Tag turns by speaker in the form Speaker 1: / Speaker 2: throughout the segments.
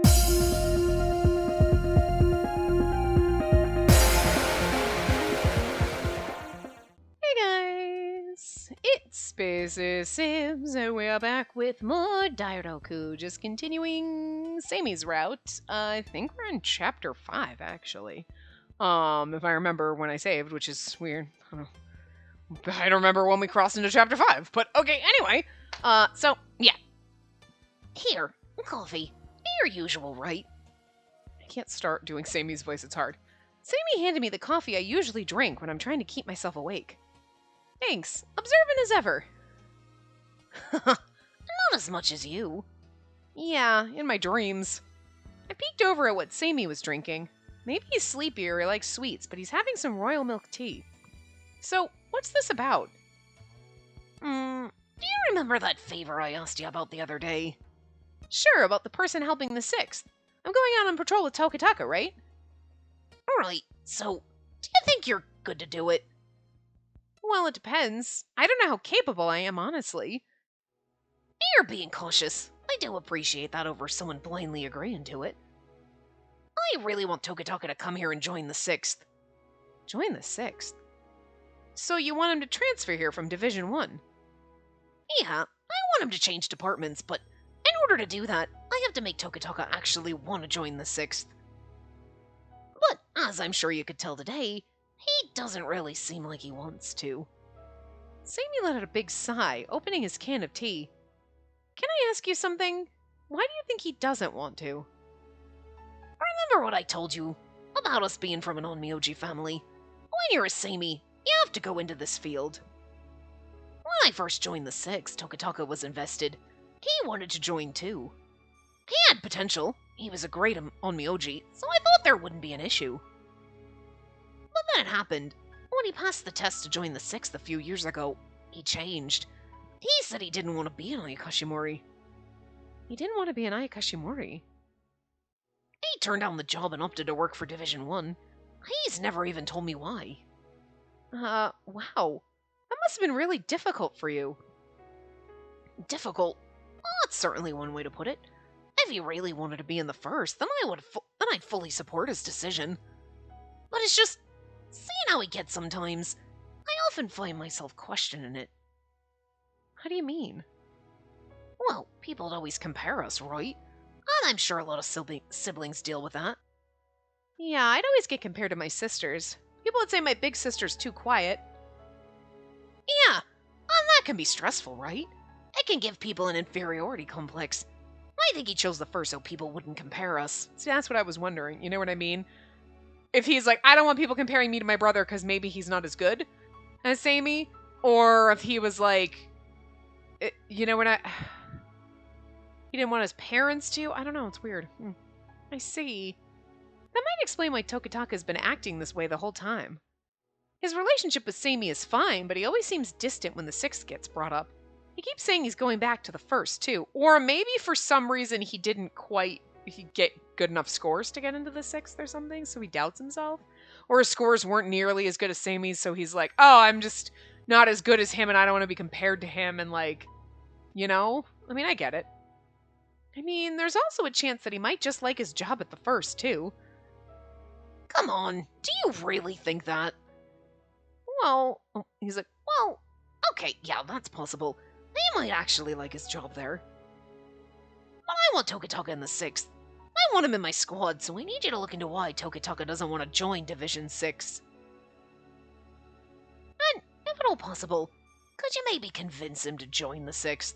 Speaker 1: Guys, it's Spacey Sims, and we're back with more Dairoku, just continuing Sammy's route. I think we're in chapter 5, actually. If I remember when I saved, which is weird. I don't remember when we crossed into chapter 5, but okay, anyway. So, yeah. Here, coffee. Your usual, right? I can't start doing Sammy's voice, it's hard. Sammy handed me the coffee I usually drink when I'm trying to keep myself awake. Thanks. Observant as ever. Not as much as you. Yeah, in my dreams. I peeked over at what Sammy was drinking. Maybe he's sleepy or likes sweets, but he's having some royal milk tea. So, what's this about? Do you remember that favor I asked you about the other day? Sure, about the person helping the 6th. I'm going out on patrol with Tokataka, right? Right, so, do you think you're good to do it? Well, it depends. I don't know how capable I am, honestly. You're being cautious. I do appreciate that over someone blindly agreeing to it. I really want Tokataka to come here and join the 6th. Join the 6th? So you want him to transfer here from Division 1? Yeah, I want him to change departments, but in order to do that, I have to make Tokataka actually want to join the 6th. But, as I'm sure you could tell today, he doesn't really seem like he wants to. Sammy let out a big sigh, opening his can of tea. Can I ask you something? Why do you think he doesn't want to? Remember what I told you about us being from an Onmyoji family? When you're a Sammy, you have to go into this field. When I first joined the 6th, Tokataka was invested. He wanted to join too. He had potential. He was a great Onmyoji, so I thought there wouldn't be an issue. But then it happened. When he passed the test to join the 6th a few years ago, he changed. He said he didn't want to be an Ayakashimori. He didn't want to be an Ayakashimori? He turned down the job and opted to work for Division 1. He's never even told me why. Wow. That must have been really difficult for you. Difficult? Well, that's certainly one way to put it. If he really wanted to be in the 1st, then I'd fully support his decision. But it's just, seeing how he gets sometimes, I often find myself questioning it. How do you mean? Well, people'd always compare us, right? And I'm sure a lot of siblings deal with that. Yeah, I'd always get compared to my sisters. People would say my big sister's too quiet. Yeah, and that can be stressful, right? It can give people an inferiority complex. I think he chose the 1st so people wouldn't compare us. See, that's what I was wondering, you know what I mean? If he's like, I don't want people comparing me to my brother because maybe he's not as good as Sammy, or if he was like, you know what he didn't want his parents to? I don't know, it's weird. I see. That might explain why Tokataka's been acting this way the whole time. His relationship with Sammy is fine, but he always seems distant when the 6th gets brought up. He keeps saying he's going back to the 1st, too. Or maybe for some reason he didn't quite get good enough scores to get into the 6th or something, so he doubts himself. Or his scores weren't nearly as good as Sammy's, so he's like, oh, I'm just not as good as him and I don't want to be compared to him, and like, you know? I mean, I get it. I mean, there's also a chance that he might just like his job at the 1st, too. Come on, do you really think that? Well, he's like, well, okay, yeah, that's possible. He might actually like his job there. But I want Tokataka in the 6th. I want him in my squad, so I need you to look into why Tokataka doesn't want to join Division 6. And, if at all possible, could you maybe convince him to join the 6th?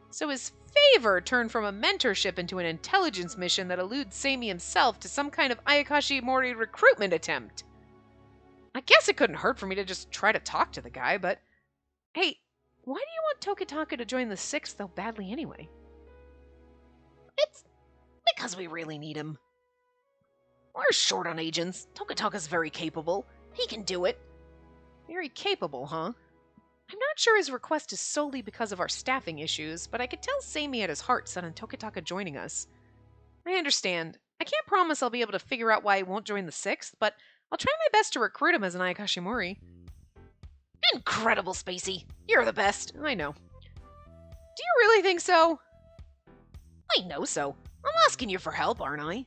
Speaker 1: So his favor turned from a mentorship into an intelligence mission that eludes Sammy himself to some kind of Ayakashimori recruitment attempt. I guess it couldn't hurt for me to just try to talk to the guy, but... Hey, why do you want Tokataka to join the 6th so badly anyway? It's because we really need him. We're short on agents. Tokataka's very capable. He can do it. Very capable, huh? I'm not sure his request is solely because of our staffing issues, but I could tell Sammy at his heart set on Tokataka joining us. I understand. I can't promise I'll be able to figure out why he won't join the 6th, but I'll try my best to recruit him as an Ayakashimori. Incredible, Spacey. You're the best. I know. Do you really think so? I know so. I'm asking you for help, aren't I?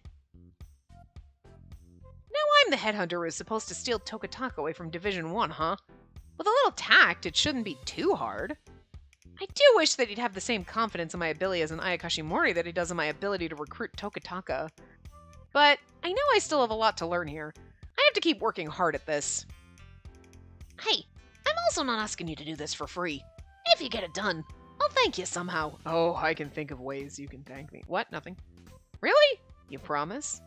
Speaker 1: Now I'm the headhunter who's supposed to steal Tokataka away from Division 1, huh? With a little tact, it shouldn't be too hard. I do wish that he'd have the same confidence in my ability as an Ayakashimori that he does in my ability to recruit Tokataka. But I know I still have a lot to learn here. I have to keep working hard at this. Hey, I'm also not asking you to do this for free. If you get it done, I'll thank you somehow. Oh, I can think of ways you can thank me. What? Nothing? Really? You promise?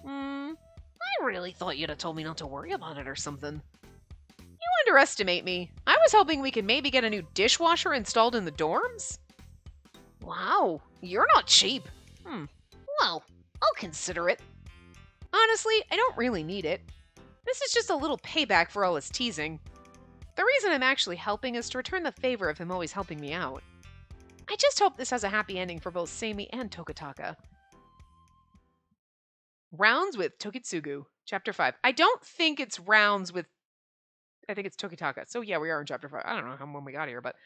Speaker 1: I really thought you'd have told me not to worry about it or something. You underestimate me. I was hoping we could maybe get a new dishwasher installed in the dorms. Wow, you're not cheap. Well, I'll consider it. Honestly, I don't really need it. This is just a little payback for all his teasing. The reason I'm actually helping is to return the favor of him always helping me out. I just hope this has a happy ending for both Seimi and Tokataka. Rounds with Tokitsugu, Chapter 5. I don't think it's rounds with... I think it's Tokitaka. So yeah, we are in Chapter 5. I don't know when we got here, but...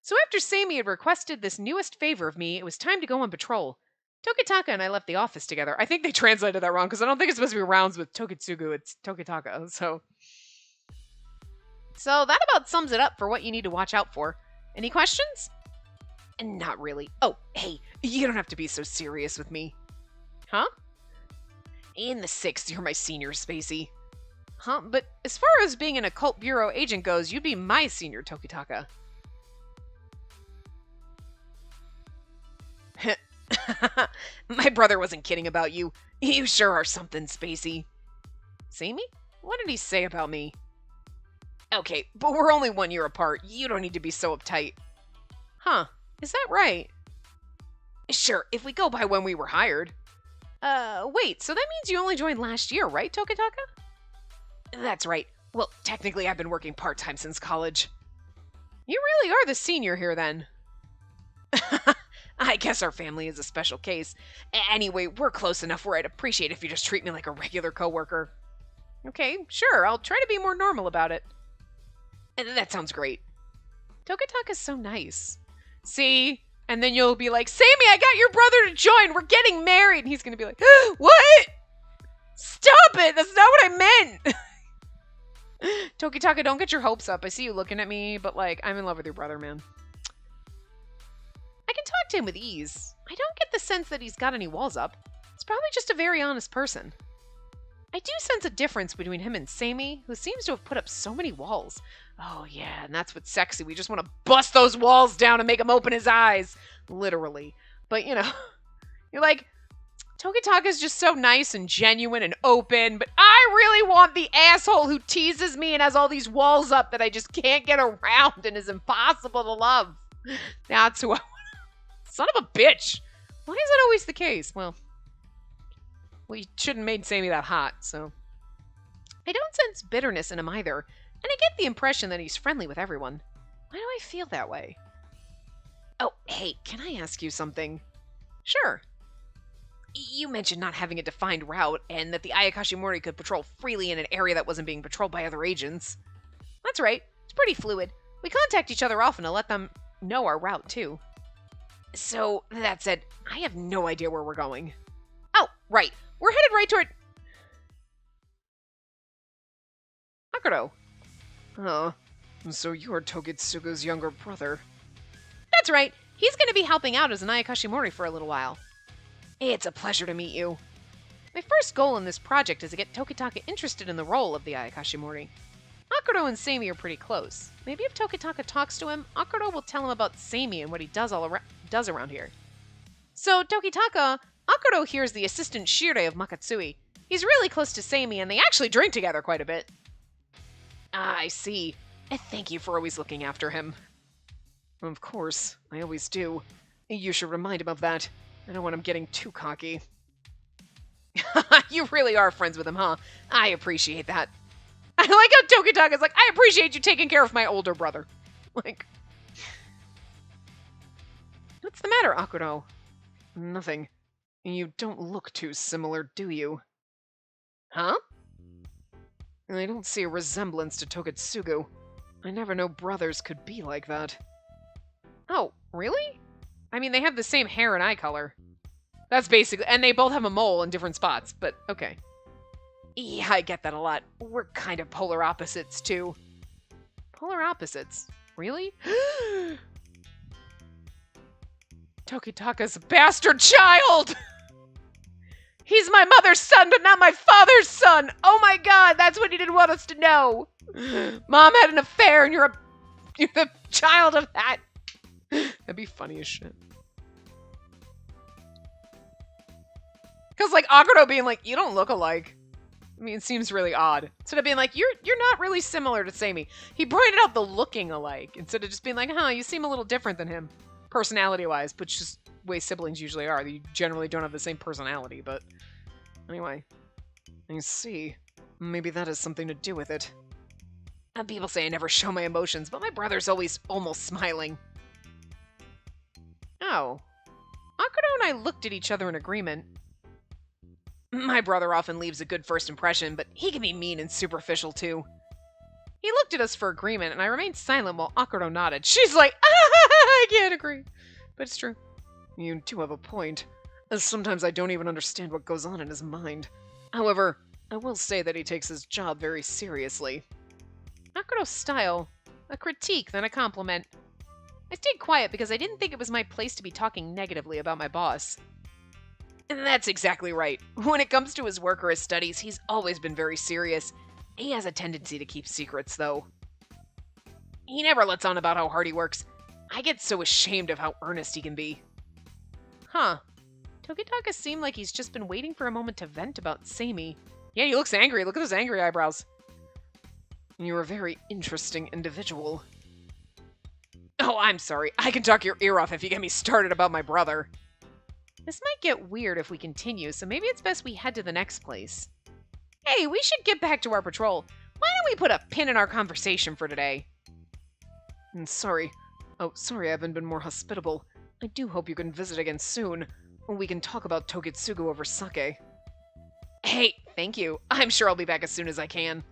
Speaker 1: So after Seimi had requested this newest favor of me, it was time to go on patrol. Tokitaka and I left the office together. I think they translated that wrong, because I don't think it's supposed to be rounds with Tokitsugu. It's Tokitaka, so that about sums it up for what you need to watch out for. Any questions? Not really. Oh, hey, you don't have to be so serious with me. Huh? In the 6th, you're my senior, Spacey. Huh? But as far as being an occult bureau agent goes, you'd be my senior, Tokitaka. My brother wasn't kidding about you. You sure are something, Spacey. See me? What did he say about me? Okay, but we're only 1 year apart. You don't need to be so uptight. Huh, is that right? Sure, if we go by when we were hired. Wait, so that means you only joined last year, right, Tokataka? That's right. Well, technically I've been working part-time since college. You really are the senior here, then. I guess our family is a special case. Anyway, we're close enough where I'd appreciate if you just treat me like a regular coworker. Okay, sure, I'll try to be more normal about it. That sounds great. Tokataka's so nice. See? And then you'll be like, Sammy, I got your brother to join. We're getting married. And he's going to be like, what? Stop it. That's not what I meant. Tokitaka, don't get your hopes up. I see you looking at me, but like, I'm in love with your brother, man. I can talk to him with ease. I don't get the sense that he's got any walls up. He's probably just a very honest person. I do sense a difference between him and Sammy, who seems to have put up so many walls. Oh yeah, and that's what's sexy. We just want to bust those walls down and make him open his eyes. Literally. But you know, you're like, Tokitaka's just so nice and genuine and open, but I really want the asshole who teases me and has all these walls up that I just can't get around and is impossible to love. That's who I want. Son of a bitch. Why is that always the case? Well, we shouldn't have made Sammy that hot, so. I don't sense bitterness in him either, and I get the impression that he's friendly with everyone. Why do I feel that way? Oh, hey, can I ask you something? Sure. You mentioned not having a defined route, and that the Ayakashimori could patrol freely in an area that wasn't being patrolled by other agents. That's right. It's pretty fluid. We contact each other often to let them know our route, too. So, that said, I have no idea where we're going. Oh, right. We're headed right toward... Akuro. Oh, so you're Tokitsugu's younger brother. That's right. He's going to be helping out as an Ayakashimori for a little while. It's a pleasure to meet you. My first goal in this project is to get Tokitaka interested in the role of the Ayakashimori. Akuro and Seimi are pretty close. Maybe if Tokitaka talks to him, Akuro will tell him about Seimi and what he does around here. So, Tokitaka, Akuro here is the assistant Shirei of Makatsui. He's really close to Seimi, and they actually drink together quite a bit. Ah, I see. Thank you for always looking after him. Of course, I always do. You should remind him of that. I don't want him getting too cocky. You really are friends with him, huh? I appreciate that. I like how Tokitaka's like, I appreciate you taking care of my older brother. Like, what's the matter, Akuro? Nothing. You don't look too similar, do you? Huh? I don't see a resemblance to Tokitsugu. I never know brothers could be like that. Oh, really? I mean, they have the same hair and eye color. That's basically... And they both have a mole in different spots, but okay. Yeah, I get that a lot. We're kind of polar opposites, too. Polar opposites? Really? Tokitaka's a bastard child! He's my mother's son, but not my father's son! Oh my god, that's what he didn't want us to know! Mom had an affair and you're the child of that! That'd be funny as shit. Because, like, Aguro being like, you don't look alike. I mean, it seems really odd. Instead of being like, you're not really similar to Sammy. He pointed out the looking alike, instead of just being like, huh, you seem a little different than him. Personality-wise, which is the way siblings usually are. You generally don't have the same personality, but... Anyway. I see. Maybe that has something to do with it. People say I never show my emotions, but my brother's always almost smiling. Oh. Akuro and I looked at each other in agreement. My brother often leaves a good first impression, but he can be mean and superficial too. He looked at us for agreement, and I remained silent while Akuro nodded. She's like, I can't agree. But it's true. You do have a point. Sometimes I don't even understand what goes on in his mind. However, I will say that he takes his job very seriously. Akuro's style. A critique, then a compliment. I stayed quiet because I didn't think it was my place to be talking negatively about my boss. And that's exactly right. When it comes to his work or his studies, he's always been very serious. He has a tendency to keep secrets, though. He never lets on about how hard he works. I get so ashamed of how earnest he can be. Huh. Tokitaka seemed like he's just been waiting for a moment to vent about Sammy. Yeah, he looks angry. Look at those angry eyebrows. You're a very interesting individual. Oh, I'm sorry. I can talk your ear off if you get me started about my brother. This might get weird if we continue, so maybe it's best we head to the next place. Hey, we should get back to our patrol. Why don't we put a pin in our conversation for today? Sorry. Oh, sorry I haven't been more hospitable. I do hope you can visit again soon. We can talk about Tokitsugu over sake. Hey, thank you. I'm sure I'll be back as soon as I can.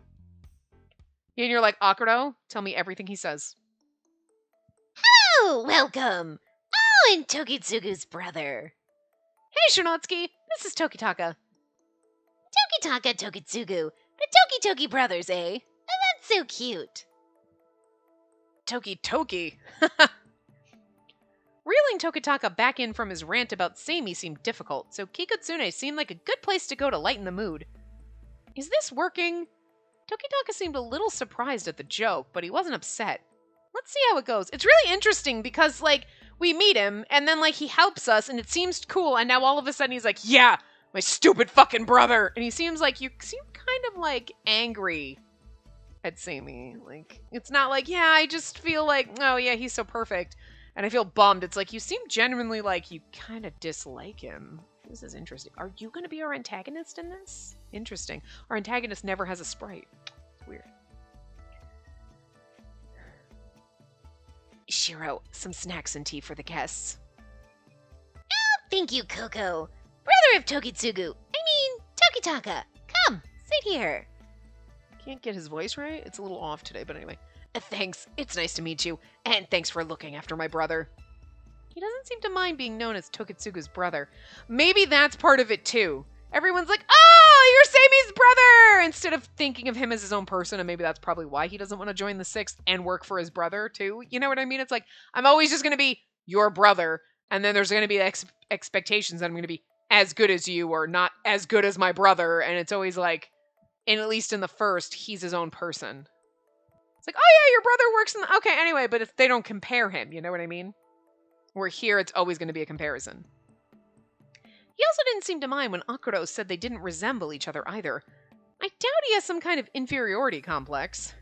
Speaker 1: And you're like, Akuro, tell me everything he says.
Speaker 2: Oh, welcome. Oh, and Tokitsugu's brother.
Speaker 1: Hey, Shinotsuki. This is Tokitaka.
Speaker 2: Tokitaka, Tokitsugu. The Toki brothers, eh? Oh, that's so cute.
Speaker 1: Toki. Reeling Tokitaka back in from his rant about Sammy seemed difficult, so Kikutsune seemed like a good place to go to lighten the mood. Is this working? Tokitaka seemed a little surprised at the joke, but he wasn't upset. Let's see how it goes. It's really interesting because, like, we meet him, and then, like, he helps us, and it seems cool, and now all of a sudden he's like, yeah, my stupid fucking brother! And he seems like, you seem kind of, like, angry at Sammy. Like, it's not like, yeah, I just feel like, oh, yeah, he's so perfect. And I feel bummed. It's like, you seem genuinely like you kind of dislike him. This is interesting. Are you going to be our antagonist in this? Interesting. Our antagonist never has a sprite. It's weird. Shiro, some snacks and tea for the guests.
Speaker 2: Oh, thank you, Koko. Brother of Tokitsugu. I mean, Tokitaka. Come, sit here.
Speaker 1: Can't get his voice right? It's a little off today, but anyway. Thanks. It's nice to meet you. And thanks for looking after my brother. He doesn't seem to mind being known as Tokitsugu's brother. Maybe that's part of it, too. Everyone's like, oh, you're Samy's brother! Instead of thinking of him as his own person, and maybe that's probably why he doesn't want to join the 6th and work for his brother, too. You know what I mean? It's like, I'm always just going to be your brother, and then there's going to be expectations that I'm going to be as good as you or not as good as my brother, and it's always like, and at least in the 1st, he's his own person. It's like, oh yeah, your brother works in the... Okay, anyway, but if they don't compare him, you know what I mean? Where here, it's always going to be a comparison. He also didn't seem to mind when Akuro said they didn't resemble each other either. I doubt he has some kind of inferiority complex.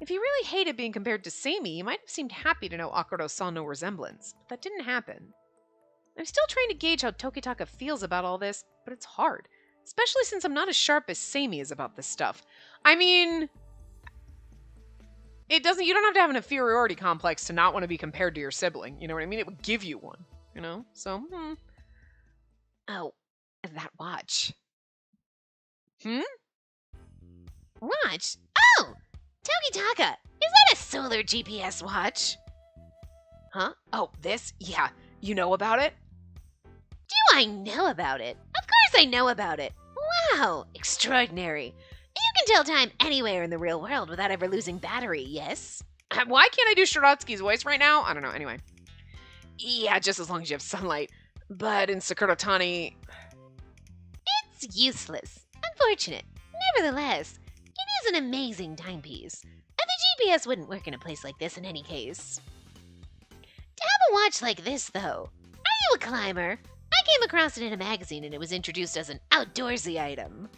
Speaker 1: If he really hated being compared to Sammy, he might have seemed happy to know Akuro saw no resemblance, but that didn't happen. I'm still trying to gauge how Tokitaka feels about all this, but it's hard. Especially since I'm not as sharp as Sammy is about this stuff. I mean... you don't have to have an inferiority complex to not want to be compared to your sibling. You know what I mean? It would give you one, you know? So,
Speaker 2: Oh, that watch.
Speaker 1: Hmm?
Speaker 2: Watch? Oh! Tokitaka! Is that a solar GPS watch?
Speaker 1: Huh? Oh, this? Yeah. You know about it?
Speaker 2: Do I know about it? Of course I know about it. Wow, extraordinary. You can tell time anywhere in the real world without ever losing battery, yes?
Speaker 1: Why can't I do Shiratsuki's voice right now? I don't know. Anyway. Yeah, just as long as you have sunlight. But in Sakuratani...
Speaker 2: It's useless. Unfortunate. Nevertheless, it is an amazing timepiece. And the GPS wouldn't work in a place like this in any case. To have a watch like this, though, are you a climber? I came across it in a magazine and it was introduced as an outdoorsy item.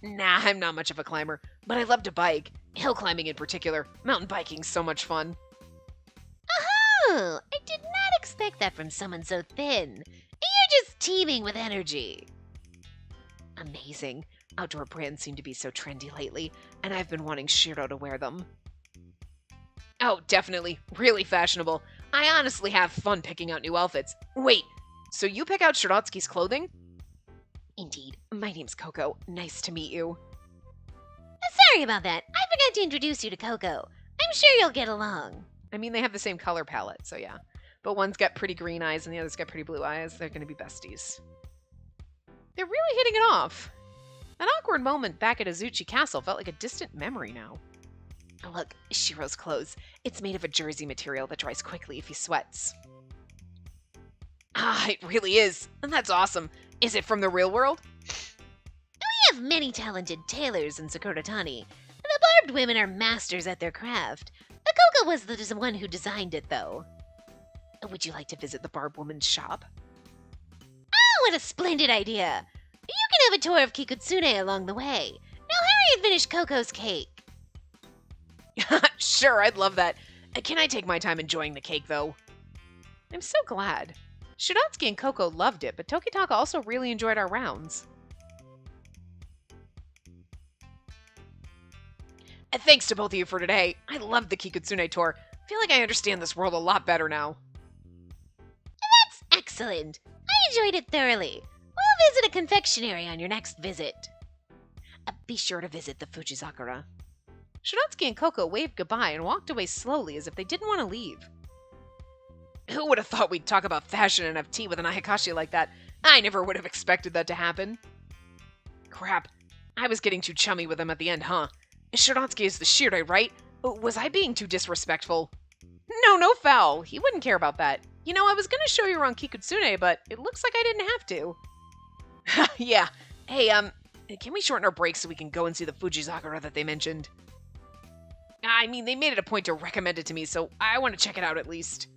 Speaker 1: Nah, I'm not much of a climber, but I love to bike. Hill climbing in particular. Mountain biking's so much fun.
Speaker 2: Oh, I did not expect that from someone so thin. You're just teeming with energy.
Speaker 1: Amazing. Outdoor brands seem to be so trendy lately, and I've been wanting Shiro to wear them. Oh, definitely. Really fashionable. I honestly have fun picking out new outfits. Wait, so you pick out Shiratsuki's clothing? Indeed. My name's Coco. Nice to meet you.
Speaker 2: Sorry about that. I forgot to introduce you to Coco. I'm sure you'll get along.
Speaker 1: I mean, they have the same color palette, so yeah. But one's got pretty green eyes and the other's got pretty blue eyes. They're going to be besties. They're really hitting it off. An awkward moment back at Azuchi Castle felt like a distant memory now. Oh, look, Shiro's clothes. It's made of a jersey material that dries quickly if he sweats. Ah, it really is. And that's awesome. Is it from the real world?
Speaker 2: We have many talented tailors in Sakuratani. The barbed women are masters at their craft. Coco was the one who designed it, though.
Speaker 1: Would you like to visit the barbed woman's shop?
Speaker 2: Oh, what a splendid idea! You can have a tour of Kikutsune along the way. Now hurry and finish Coco's cake.
Speaker 1: Sure, I'd love that. Can I take my time enjoying the cake, though? I'm so glad. Shiratsuki and Coco loved it, but Tokitaka also really enjoyed our rounds. And thanks to both of you for today. I loved the Kikutsune tour. I feel like I understand this world a lot better now.
Speaker 2: That's excellent. I enjoyed it thoroughly. We'll visit a confectionery on your next visit.
Speaker 1: Be sure to visit the Fujizakura. Shiratsuki and Coco waved goodbye and walked away slowly as if they didn't want to leave. Who would have thought we'd talk about fashion and have tea with an Ayakashi like that? I never would have expected that to happen. Crap. I was getting too chummy with him at the end, huh? Shiratsuki is the Shirei, right? Was I being too disrespectful? No foul. He wouldn't care about that. You know, I was going to show you around Kikutsune, but it looks like I didn't have to. Yeah. Hey, can we shorten our break so we can go and see the Fujizakura that they mentioned? I mean, they made it a point to recommend it to me, so I want to check it out at least.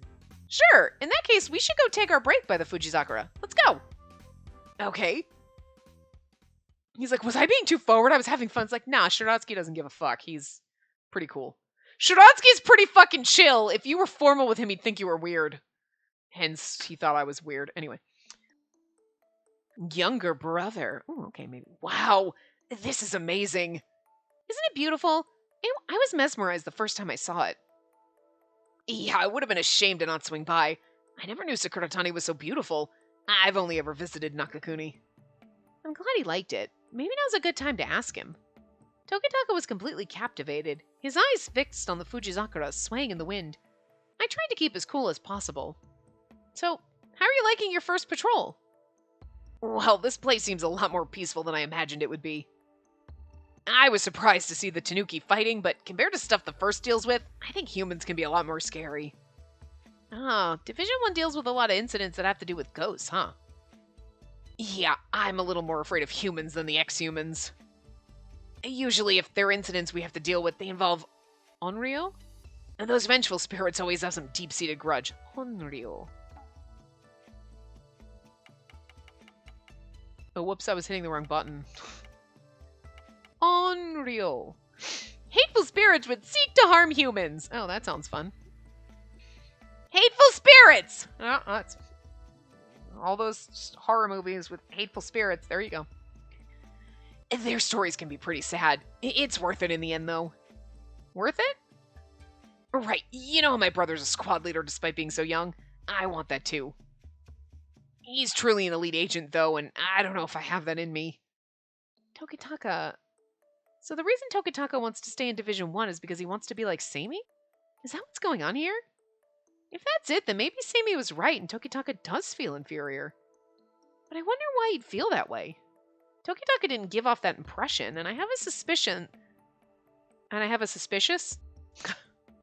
Speaker 1: Sure. In that case, we should go take our break by the Fujizakura. Let's go. Okay. He's like, was I being too forward? I was having fun. It's like, nah, Shiratsuki doesn't give a fuck. He's pretty cool. Shiratsuki's pretty fucking chill. If you were formal with him, he'd think you were weird. Hence, he thought I was weird. Anyway. Younger brother. Oh, okay, maybe. Wow. This is amazing. Isn't it beautiful? I was mesmerized the first time I saw it. Yeah, I would have been ashamed to not swing by. I never knew Sakuratani was so beautiful. I've only ever visited Nakakuni. I'm glad he liked it. Maybe now's a good time to ask him. Tokitaka was completely captivated, his eyes fixed on the Fujizakura swaying in the wind. I tried to keep as cool as possible. So, how are you liking your first patrol? Well, this place seems a lot more peaceful than I imagined it would be. I was surprised to see the Tanuki fighting, but compared to stuff the first deals with, I think humans can be a lot more scary. Ah, Division 1 deals with a lot of incidents that have to do with ghosts, huh? Yeah, I'm a little more afraid of humans than the ex-humans. Usually, if they're incidents we have to deal with, they involve Onryo? And those vengeful spirits always have some deep-seated grudge. Onryo. Oh, whoops, I was hitting the wrong button. Onryo. Hateful spirits would seek to harm humans. Oh, that sounds fun. Hateful spirits! Oh, that's all those horror movies with hateful spirits. There you go. Their stories can be pretty sad. It's worth it in the end, though. Worth it? Right. You know my brother's a squad leader despite being so young. I want that too. He's truly an elite agent, though, and I don't know if I have that in me. Tokitaka. So the reason Tokitaka wants to stay in Division 1 is because he wants to be like Samey? Is that what's going on here? If that's it, then maybe Sammy was right and Tokitaka does feel inferior. But I wonder why he'd feel that way. Tokitaka didn't give off that impression, and I have a suspicion. And I have a suspicious?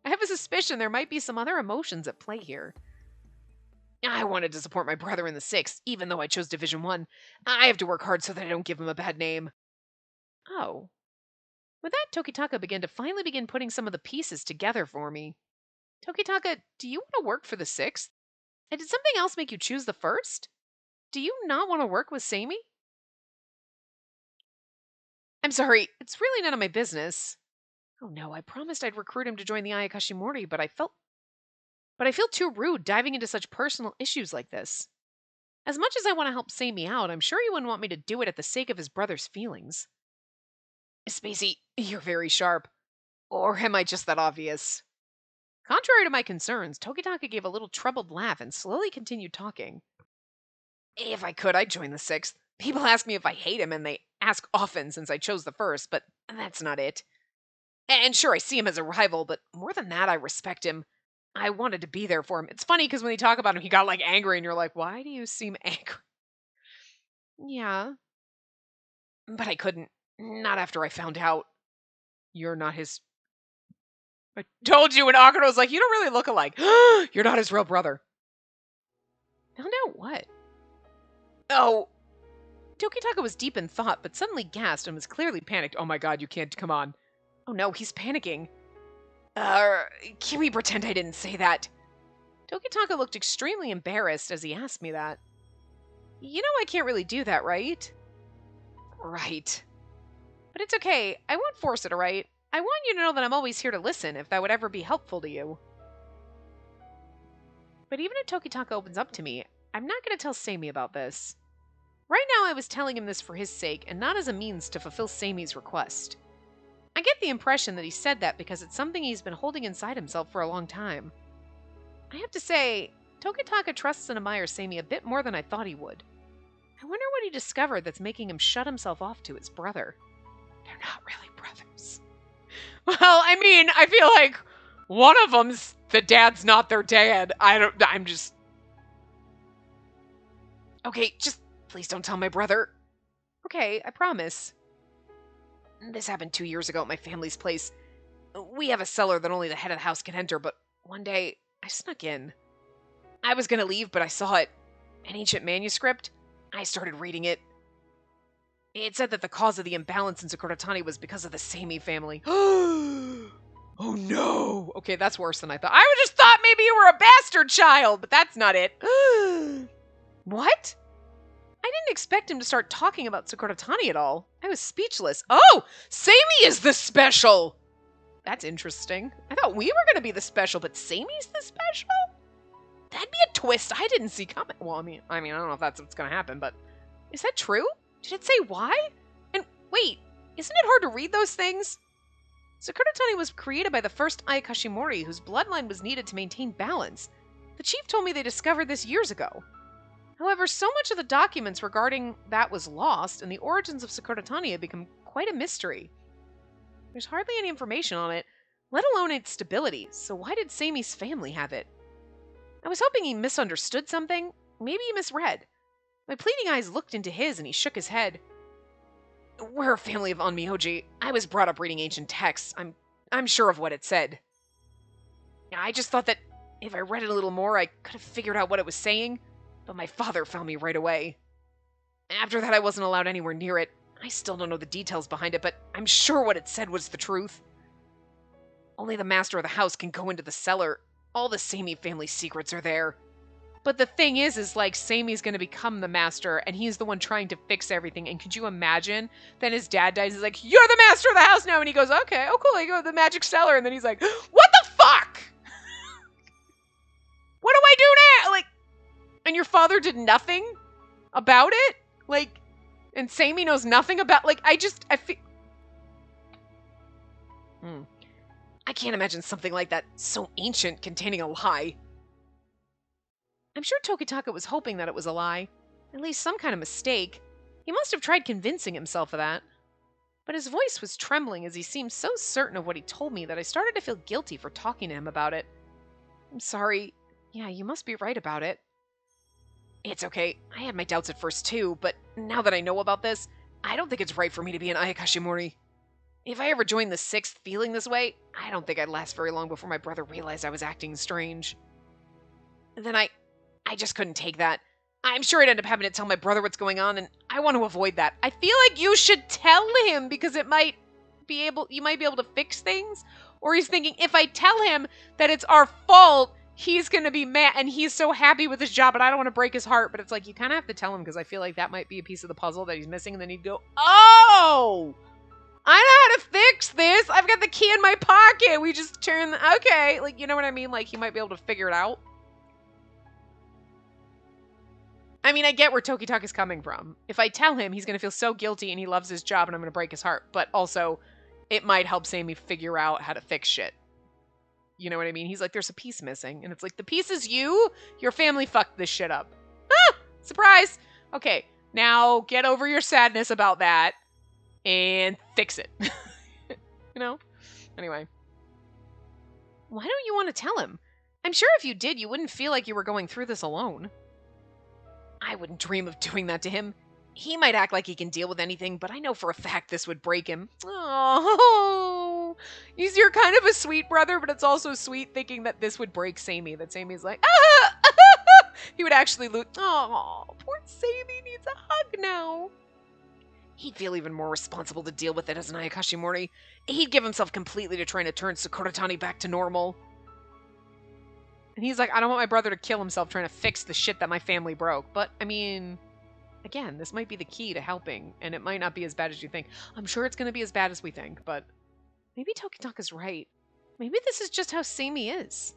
Speaker 1: I have a suspicion there might be some other emotions at play here. I wanted to support my brother in the 6th, even though I chose Division 1. I have to work hard so that I don't give him a bad name. Oh. With that, Tokitaka began to finally begin putting some of the pieces together for me. Tokitaka, do you want to work for the 6th? And did something else make you choose the 1st? Do you not want to work with Sammy? I'm sorry, it's really none of my business. Oh no, I promised I'd recruit him to join the Ayakashimori, but I feel too rude diving into such personal issues like this. As much as I want to help Sammy out, I'm sure he wouldn't want me to do it at the sake of his brother's feelings. Spacey, you're very sharp. Or am I just that obvious? Contrary to my concerns, Tokitaka gave a little troubled laugh and slowly continued talking. If I could, I'd join the 6th. People ask me if I hate him, and they ask often since I chose the 1st, but that's not it. And sure, I see him as a rival, but more than that, I respect him. I wanted to be there for him. It's funny because when they talk about him, he got like angry, and you're like, why do you seem angry? Yeah. But I couldn't. Not after I found out. You're not his... I told you, and Akano was like, you don't really look alike. You're not his real brother. Found out what? Oh. Tokitaka was deep in thought, but suddenly gasped and was clearly panicked. Oh my god, you can't come on. Oh no, he's panicking. Can we pretend I didn't say that? Tokitaka looked extremely embarrassed as he asked me that. You know I can't really do that, right? Right. But it's okay. I won't force it, alright? I want you to know that I'm always here to listen if that would ever be helpful to you. But even if Tokitaka opens up to me, I'm not going to tell Sammy about this. Right now I was telling him this for his sake and not as a means to fulfill Sammy's request. I get the impression that he said that because it's something he's been holding inside himself for a long time. I have to say, Tokitaka trusts and admires Sammy a bit more than I thought he would. I wonder what he discovered that's making him shut himself off to his brother. They're not really brothers. Well, I mean, I feel like one of them's the dad's not their dad. I'm just... Okay, just please don't tell my brother. Okay, I promise. This happened 2 years ago at my family's place. We have a cellar that only the head of the house can enter, but one day I snuck in. I was gonna leave, but I saw it. An ancient manuscript. I started reading it. It said that the cause of the imbalance in Sakuratani was because of the Sammy family. Oh no! Okay, that's worse than I thought. I just thought maybe you were a bastard child, but that's not it. What? I didn't expect him to start talking about Sakuratani at all. I was speechless. Oh! Sammy is the special! That's interesting. I thought we were going to be the special, but Sammy's the special? That'd be a twist I didn't see coming. Well, I mean, I don't know if that's what's going to happen, but is that true? Did it say why? And wait, isn't it hard to read those things? Sakuratani was created by the first Ayakashimori, whose bloodline was needed to maintain balance. The chief told me they discovered this years ago. However, so much of the documents regarding that was lost, and the origins of Sakuratani had become quite a mystery. There's hardly any information on it, let alone its stability, so why did Sammy's family have it? I was hoping he misunderstood something. Maybe he misread. My pleading eyes looked into his, and he shook his head. We're a family of Onmyoji. I was brought up reading ancient texts. I'm sure of what it said. I just thought that if I read it a little more, I could have figured out what it was saying, but my father found me right away. After that, I wasn't allowed anywhere near it. I still don't know the details behind it, but I'm sure what it said was the truth. Only the master of the house can go into the cellar. All the Sammy family secrets are there. But the thing is like, Sammy's gonna become the master, and he's the one trying to fix everything, and could you imagine? Then his dad dies, he's like, you're the master of the house now, and he goes, okay, oh cool, I go to the magic cellar, and then he's like, what the fuck? What do I do now? Like, and your father did nothing about it? Like, and Sammy knows nothing about, like, I feel... I can't imagine something like that, so ancient, containing a lie. I'm sure Tokitaka was hoping that it was a lie. At least some kind of mistake. He must have tried convincing himself of that. But his voice was trembling as he seemed so certain of what he told me that I started to feel guilty for talking to him about it. I'm sorry. Yeah, you must be right about it. It's okay. I had my doubts at first too, but now that I know about this, I don't think it's right for me to be an Ayakashimori. If I ever joined the 6th feeling this way, I don't think I'd last very long before my brother realized I was acting strange. Then I just couldn't take that. I'm sure I'd end up having to tell my brother what's going on, and I want to avoid that. I feel like you should tell him because you might be able to fix things. Or he's thinking, if I tell him that it's our fault, he's going to be mad, and he's so happy with his job, and I don't want to break his heart. But it's like, you kind of have to tell him because I feel like that might be a piece of the puzzle that he's missing, and then he'd go, oh! I know how to fix this. I've got the key in my pocket. We just turn okay. Like, you know what I mean? Like, he might be able to figure it out. I mean, I get where Tokitaka's coming from. If I tell him, he's going to feel so guilty and he loves his job and I'm going to break his heart. But also, it might help Sammy figure out how to fix shit. You know what I mean? He's like, there's a piece missing. And it's like, the piece is you? Your family fucked this shit up. Ah! Surprise! Okay, now get over your sadness about that. And fix it. You know? Anyway. Why don't you want to tell him? I'm sure if you did, you wouldn't feel like you were going through this alone. I wouldn't dream of doing that to him. He might act like he can deal with anything, but I know for a fact this would break him. Oh, you're kind of a sweet brother, but it's also sweet thinking that this would break Sammy. That Sammy's like, ah! He would actually lose. Oh, poor Sammy needs a hug now. He'd feel even more responsible to deal with it as an Ayakashimori. He'd give himself completely to trying to turn Sakuratani back to normal. And he's like, I don't want my brother to kill himself trying to fix the shit that my family broke. But, I mean, again, this might be the key to helping, and it might not be as bad as you think. I'm sure it's going to be as bad as we think, but maybe Tokitaka's right. Maybe this is just how Sammy is.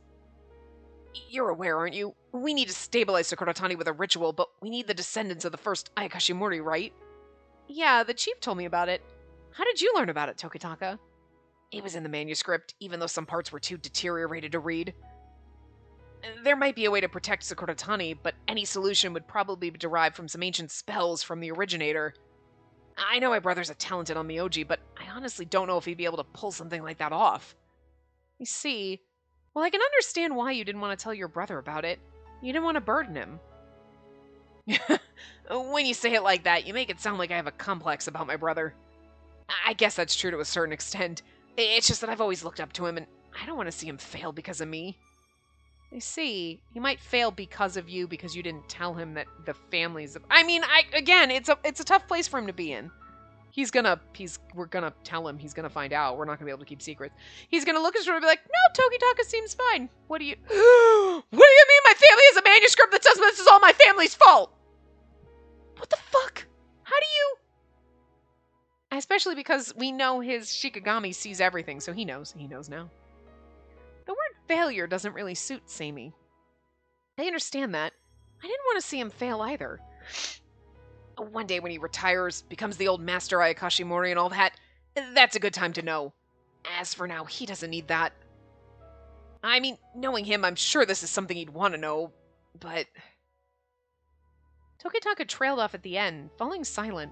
Speaker 1: You're aware, aren't you? We need to stabilize Sakuratani with a ritual, but we need the descendants of the first Ayakashimori, right? Yeah, the chief told me about it. How did you learn about it, Tokitaka? It was in the manuscript, even though some parts were too deteriorated to read. There might be a way to protect Sakuratani, but any solution would probably be derived from some ancient spells from the originator. I know my brother's a talented Onmyoji, but I honestly don't know if he'd be able to pull something like that off. You see, well, I can understand why you didn't want to tell your brother about it. You didn't want to burden him. When you say it like that, you make it sound like I have a complex about my brother. I guess that's true to a certain extent. It's just that I've always looked up to him, and I don't want to see him fail because of me. I see. He might fail because of you because you didn't tell him that the family's... I mean, again, it's a tough place for him to be in. We're gonna tell him. He's gonna find out. We're not gonna be able to keep secrets. He's gonna look at us and be like, no, Tokitaka seems fine. What do you... What do you mean my family has a manuscript that says this is all my family's fault? What the fuck? How do you... Especially because we know his Shikigami sees everything, so he knows. He knows now. The word failure doesn't really suit Sammy. I understand that. I didn't want to see him fail either. One day when he retires, becomes the old master Ayakashimori and all that, that's a good time to know. As for now, he doesn't need that. I mean, knowing him, I'm sure this is something he'd want to know, but... Tokitaka trailed off at the end, falling silent.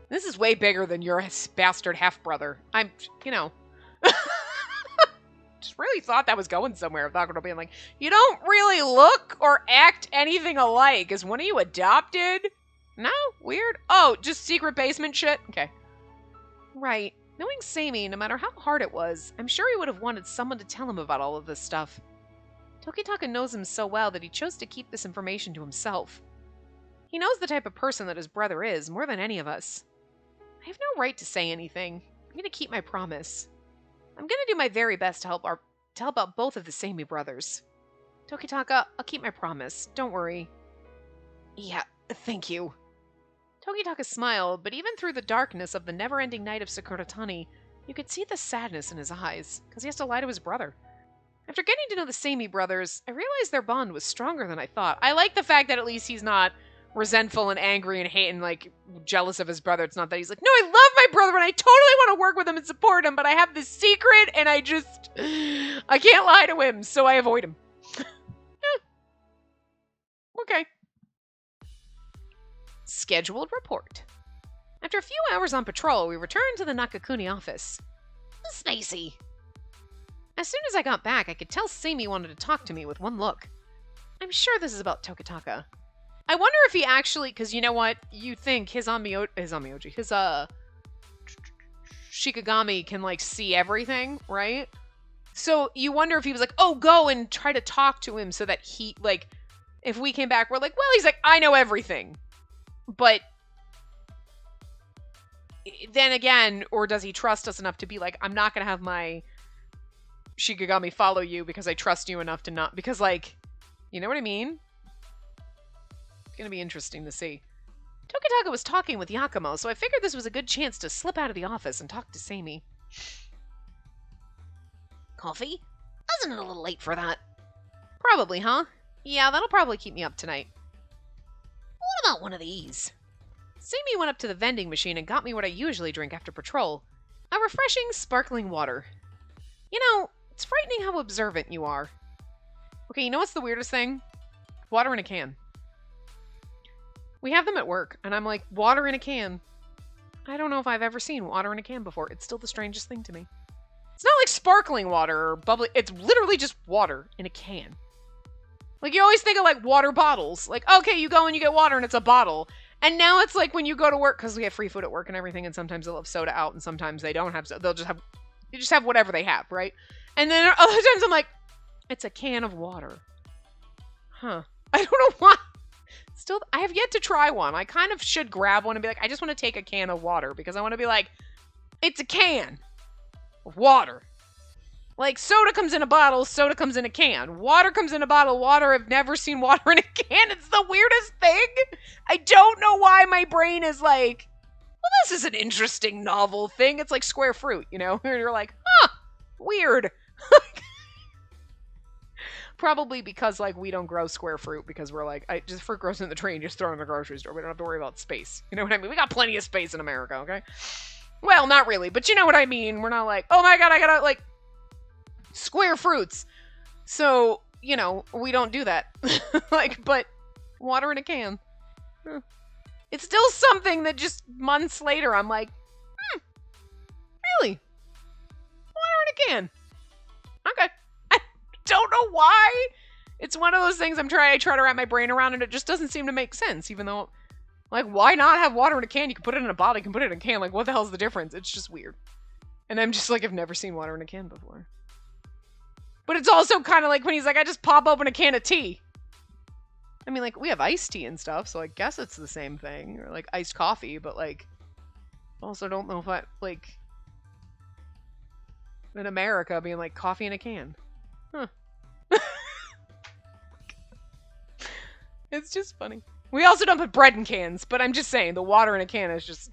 Speaker 1: This is way bigger than your bastard half-brother. Just really thought that was going somewhere. Without going to being like, you don't really look or act anything alike. Is one of you adopted? No? Weird? Oh, just secret basement shit? Okay. Right. Knowing Sammy, no matter how hard it was, I'm sure he would have wanted someone to tell him about all of this stuff. Tokitaka knows him so well that he chose to keep this information to himself. He knows the type of person that his brother is, more than any of us. I have no right to say anything. I'm going to keep my promise. I'm going to do my very best to help out both of the Sammy brothers. Tokitaka, I'll keep my promise. Don't worry. Yeah, thank you. Tokitaka smiled, but even through the darkness of the never-ending night of Sakuratani, you could see the sadness in his eyes, because he has to lie to his brother. After getting to know the Sammy brothers, I realized their bond was stronger than I thought. I like the fact that at least he's not resentful and angry and hating, like, jealous of his brother. It's not that he's like, no, I love my brother and I totally want to work with him and support him, but I have this secret and I can't lie to him, so I avoid him. Okay. Scheduled report. After a few hours on patrol, we returned to the Nakakuni office. Spacey. As soon as I got back, I could tell Sammy wanted to talk to me with one look. I'm sure this is about Tokitaka. I wonder if he actually, because you know what? You think his Shikigami can, like, see everything, right? So you wonder if he was like, oh, go and try to talk to him so that he, like, if we came back, we're like, well, he's like, I know everything. But then again, or does he trust us enough to be like, I'm not going to have my Shikigami follow you because I trust you enough to not, because, like, you know what I mean? It's going to be interesting to see. Tokitaka was talking with Yakumo, so I figured this was a good chance to slip out of the office and talk to Seimi.
Speaker 2: Coffee? Wasn't it a little late for that?
Speaker 1: Probably, huh? Yeah, that'll probably keep me up tonight.
Speaker 2: What about one of these?
Speaker 1: Seimi went up to the vending machine and got me what I usually drink after patrol. A refreshing, sparkling water. You know, it's frightening how observant you are. Okay, you know what's the weirdest thing? Water in a can. We have them at work, and I'm like, water in a can. I don't know if I've ever seen water in a can before. It's still the strangest thing to me. It's not like sparkling water or bubbly. It's literally just water in a can. Like, you always think of, like, water bottles. Like, okay, you go and you get water and it's a bottle. And now it's like when you go to work, because we have free food at work and everything, and sometimes they'll have soda out and sometimes they don't have soda. They just have whatever they have, right? And then other times I'm like, it's a can of water. Huh. I don't know why. Still, I have yet to try one. I kind of should grab one and be like, I just want to take a can of water because I want to be like, it's a can of water. Like, soda comes in a bottle, soda comes in a can. Water comes in a bottle, water. I've never seen water in a can. It's the weirdest thing. I don't know why my brain is like, well, this is an interesting, novel thing. It's like square fruit, you know? And you're like, huh, weird. Probably because, like, we don't grow square fruit because we're like, just fruit grows in the tree and just throw it in the grocery store. We don't have to worry about space. You know what I mean? We got plenty of space in America, okay? Well, not really, but you know what I mean. We're not like, oh my god, I gotta, like, square fruits. So, you know, we don't do that. Like, but water in a can. It's still something that just months later I'm like, really? Water in a can. Okay. I don't know why. It's one of those things I try to wrap my brain around and it just doesn't seem to make sense, even though, like, why not have water in a can? You can put it in a bottle, you can put it in a can. Like, what the hell's the difference? It's just weird. And I'm just like, I've never seen water in a can before. But it's also kind of like when he's like, I just pop open a can of tea. I mean, like, we have iced tea and stuff, so I guess it's the same thing. Or, like, iced coffee, but, like, also don't know if I, like, in America being like, coffee in a can. Huh. It's just funny. We also don't put bread in cans, but I'm just saying, the water in a can is just...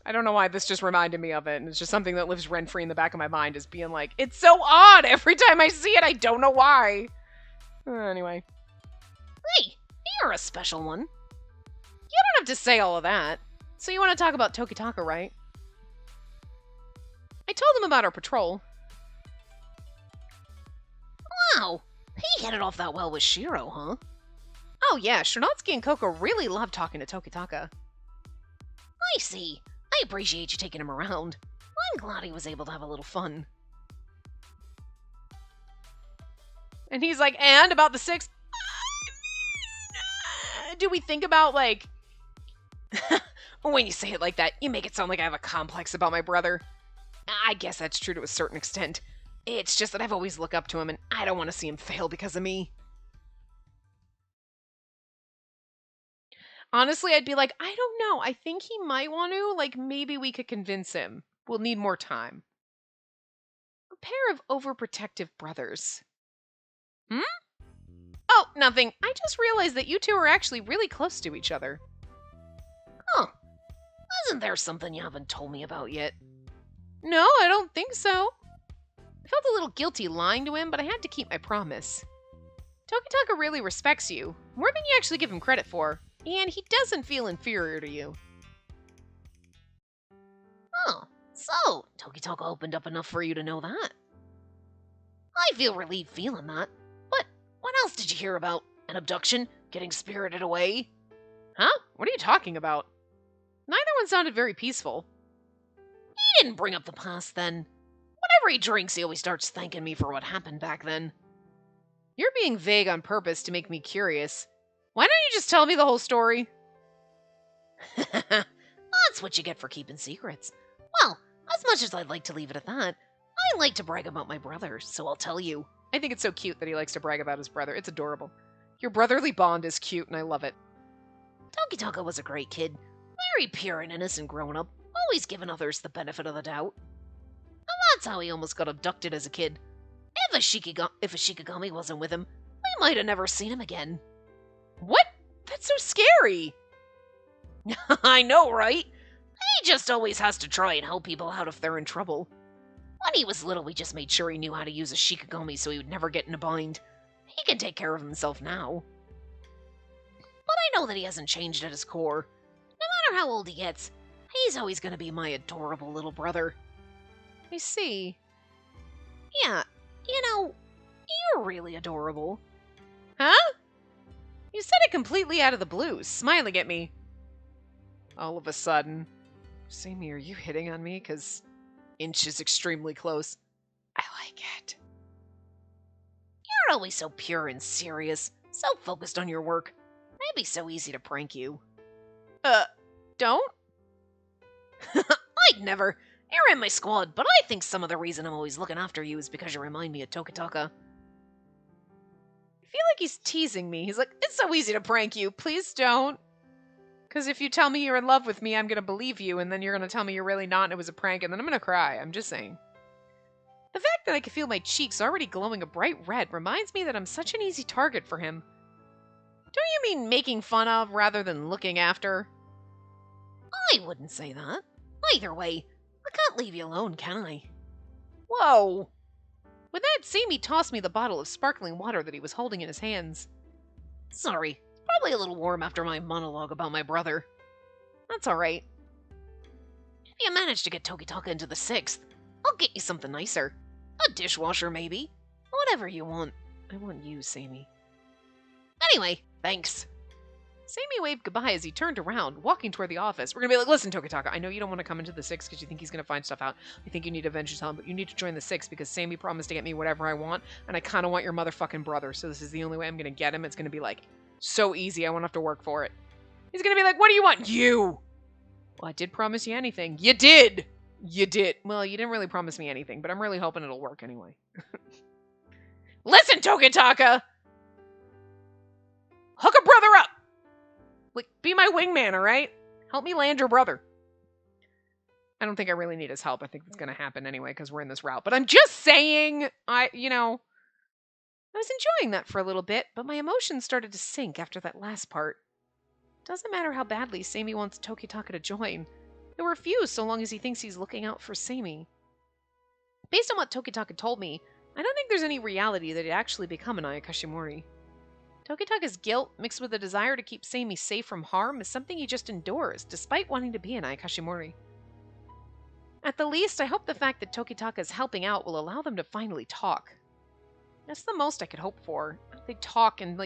Speaker 1: I don't know why this just reminded me of it, and it's just something that lives rent-free in the back of my mind, is being like, it's so odd every time I see it, I don't know why. Anyway.
Speaker 2: Hey, you're a special one.
Speaker 1: You don't have to say all of that. So you want to talk about Tokitaka, right? I told him about our patrol.
Speaker 2: Wow, he hit it off that well with Shiro, huh?
Speaker 1: Oh yeah, Shernotsuki and Coco really love talking to Tokitaka.
Speaker 2: I see. I appreciate you taking him around. I'm glad he was able to have a little fun.
Speaker 1: And he's like, and about the 6... Do we think about, like... When you say it like that, you make it sound like I have a complex about my brother. I guess that's true to a certain extent. It's just that I've always looked up to him, and I don't want to see him fail because of me. Honestly, I'd be like, I don't know. I think he might want to. Like, maybe we could convince him. We'll need more time. A pair of overprotective brothers. Hmm? Oh, nothing. I just realized that you two are actually really close to each other.
Speaker 2: Huh. Isn't there something you haven't told me about yet?
Speaker 1: No, I don't think so. I felt a little guilty lying to him, but I had to keep my promise. Tokitaka really respects you, more than you actually give him credit for, and he doesn't feel inferior to you.
Speaker 2: Oh, so Tokitaka opened up enough for you to know that. I feel relieved feeling that, but what else did you hear about? An abduction? Getting spirited away?
Speaker 1: Huh? What are you talking about? Neither one sounded very peaceful.
Speaker 2: He didn't bring up the past then. Whenever he drinks, he always starts thanking me for what happened back then.
Speaker 1: You're being vague on purpose to make me curious. Why don't you just tell me the whole story?
Speaker 2: That's what you get for keeping secrets. Well, as much as I'd like to leave it at that, I like to brag about my brother, so I'll tell you.
Speaker 1: I think it's so cute that he likes to brag about his brother. It's adorable. Your brotherly bond is cute, and I love it.
Speaker 2: Tokitaka was a great kid. Very pure and innocent growing up, always giving others the benefit of the doubt. And that's how he almost got abducted as a kid. If a Shikigami wasn't with him, we might have never seen him again.
Speaker 1: What? That's so scary!
Speaker 2: I know, right? He just always has to try and help people out if they're in trouble. When he was little, we just made sure he knew how to use a Shikigami so he would never get in a bind. He can take care of himself now. But I know that he hasn't changed at his core. No matter how old he gets, he's always going to be my adorable little brother.
Speaker 1: I see.
Speaker 2: Yeah, you know, you're really adorable.
Speaker 1: Huh? You said it completely out of the blue, smiling at me. All of a sudden. Sammy, are you hitting on me? Because inch is extremely close. I like it.
Speaker 2: You're always so pure and serious, so focused on your work. It'd be so easy to prank you.
Speaker 1: Don't?
Speaker 2: I'd never. You're in my squad, but I think some of the reason I'm always looking after you is because you remind me of Tokitaka.
Speaker 1: I feel like he's teasing me. He's like, it's so easy to prank you. Please don't. Because if you tell me you're in love with me, I'm going to believe you, and then you're going to tell me you're really not and it was a prank, and then I'm going to cry. I'm just saying. The fact that I can feel my cheeks already glowing a bright red reminds me that I'm such an easy target for him. Don't you mean making fun of rather than looking after?
Speaker 2: I wouldn't say that. Either way, I can't leave you alone, can I?
Speaker 1: Whoa! With that, Sammy tossed me the bottle of sparkling water that he was holding in his hands.
Speaker 2: Sorry, probably a little warm after my monologue about my brother.
Speaker 1: That's alright.
Speaker 2: If you manage to get Tokitaka into the 6th, I'll get you something nicer. A dishwasher, maybe. Whatever you want.
Speaker 1: I want you, Sammy.
Speaker 2: Anyway, thanks.
Speaker 1: Sammy waved goodbye as he turned around, walking toward the office. We're gonna be like, listen, Tokitaka, I know you don't want to come into the 6 because you think he's gonna find stuff out. You think you need to avenge his home, but you need to join the 6 because Sammy promised to get me whatever I want, and I kind of want your motherfucking brother, so this is the only way I'm gonna get him. It's gonna be like, so easy, I won't have to work for it. He's gonna be like, what do you want? You! Well, I did promise you anything. You did! You did. Well, you didn't really promise me anything, but I'm really hoping it'll work anyway. Listen, Tokitaka! Hook a brother up! Like, be my wingman, alright? Help me land your brother. I don't think I really need his help. I think it's going to happen anyway because we're in this route. But I'm just saying, I was enjoying that for a little bit, but my emotions started to sink after that last part. Doesn't matter how badly Sammy wants Tokitaka to join. He'll refuse so long as he thinks he's looking out for Sammy. Based on what Tokitaka told me, I don't think there's any reality that he'd actually become an Ayakashimori. Tokitaka's guilt, mixed with a desire to keep Sammy safe from harm, is something he just endures, despite wanting to be an Ayakashimori. At the least, I hope the fact that Tokitaka is helping out will allow them to finally talk. That's the most I could hope for. They talk and,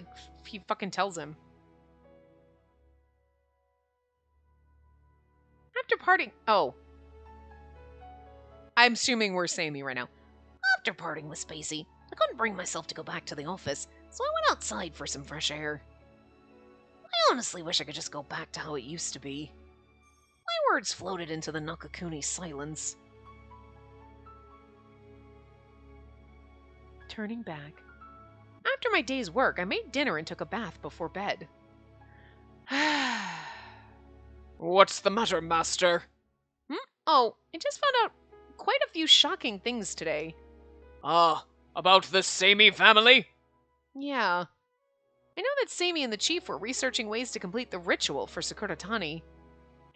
Speaker 1: he fucking tells him. After parting... Oh. I'm assuming we're Sammy right now.
Speaker 2: After parting with Spacey, I couldn't bring myself to go back to the office, so I went outside for some fresh air. I honestly wish I could just go back to how it used to be. My words floated into the Nakakuni silence.
Speaker 1: Turning back. After my day's work, I made dinner and took a bath before bed.
Speaker 3: What's the matter, master?
Speaker 1: Oh, I just found out quite a few shocking things today.
Speaker 3: Ah, about the Sammy family?
Speaker 1: Yeah. I know that Sammy and the chief were researching ways to complete the ritual for Sakuratani.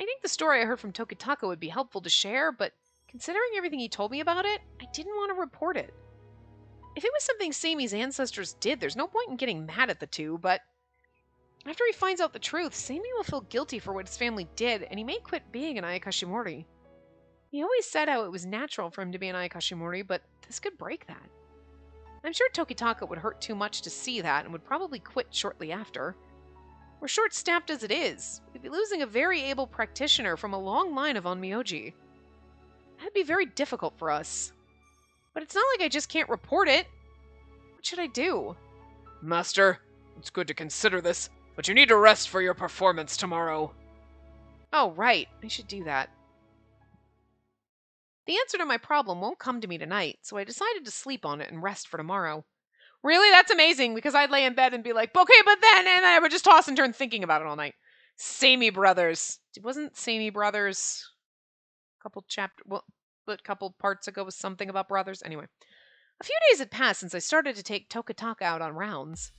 Speaker 1: I think the story I heard from Tokitaka would be helpful to share, but considering everything he told me about it, I didn't want to report it. If it was something Sammy's ancestors did, there's no point in getting mad at the two, but after he finds out the truth, Sammy will feel guilty for what his family did, and he may quit being an Ayakashimori. He always said how it was natural for him to be an Ayakashimori, but this could break that. I'm sure Tokitaka would hurt too much to see that and would probably quit shortly after. We're short-staffed as it is. We'd be losing a very able practitioner from a long line of Onmyoji. That'd be very difficult for us. But it's not like I just can't report it. What should I do?
Speaker 3: Master, it's good to consider this, but you need to rest for your performance tomorrow.
Speaker 1: Oh, right. I should do that. The answer to my problem won't come to me tonight, so I decided to sleep on it and rest for tomorrow. Really? That's amazing, because I'd lay in bed and be like, okay, but then, and I would just toss and turn thinking about it all night. Samey Brothers. Wasn't Samey Brothers a couple parts ago was something about brothers? Anyway. A few days had passed since I started to take Tokataka out on rounds.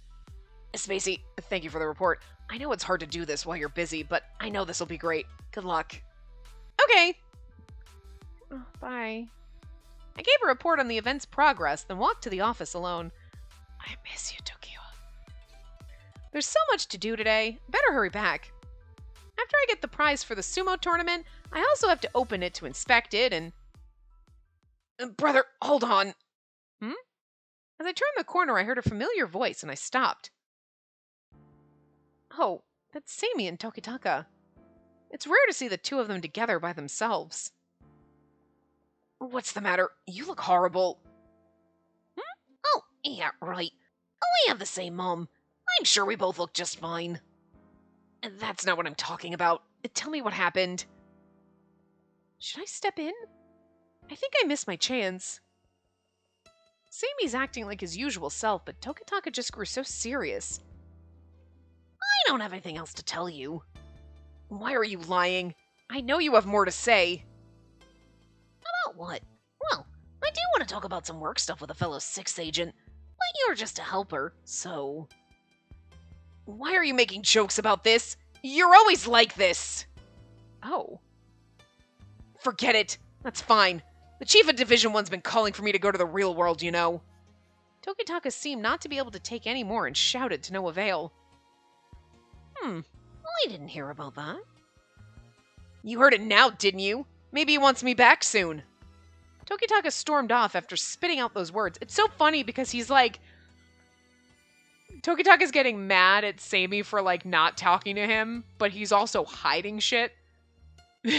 Speaker 1: Spacey, thank you for the report. I know it's hard to do this while you're busy, but I know this will be great. Good luck. Okay. Oh, bye. I gave a report on the event's progress, then walked to the office alone. I miss you, Tokyo. There's so much to do today. Better hurry back. After I get the prize for the sumo tournament, I also have to open it to inspect it and... Brother, hold on. As I turned the corner, I heard a familiar voice and I stopped. Oh, that's Samey and Tokitaka. It's rare to see the two of them together by themselves. What's the matter? You look horrible.
Speaker 2: Oh, yeah, right. Oh, we have the same mom. I'm sure we both look just fine.
Speaker 1: That's not what I'm talking about. Tell me what happened. Should I step in? I think I missed my chance. Samey's acting like his usual self, but Tokitaka just grew so serious.
Speaker 2: I don't have anything else to tell you.
Speaker 1: Why are you lying? I know you have more to say.
Speaker 2: About what? Well, I do want to talk about some work stuff with a fellow 6th agent, but you're just a helper, so...
Speaker 1: Why are you making jokes about this? You're always like this! Oh. Forget it. That's fine. The chief of Division 1's been calling for me to go to the real world, you know. Tokitaka seemed not to be able to take any more and shouted to no avail.
Speaker 2: I didn't hear about that.
Speaker 1: You heard it now, didn't you? Maybe he wants me back soon. Tokitaka stormed off after spitting out those words. It's so funny because he's like... Tokitaka's getting mad at Samey for, like, not talking to him, but he's also hiding shit.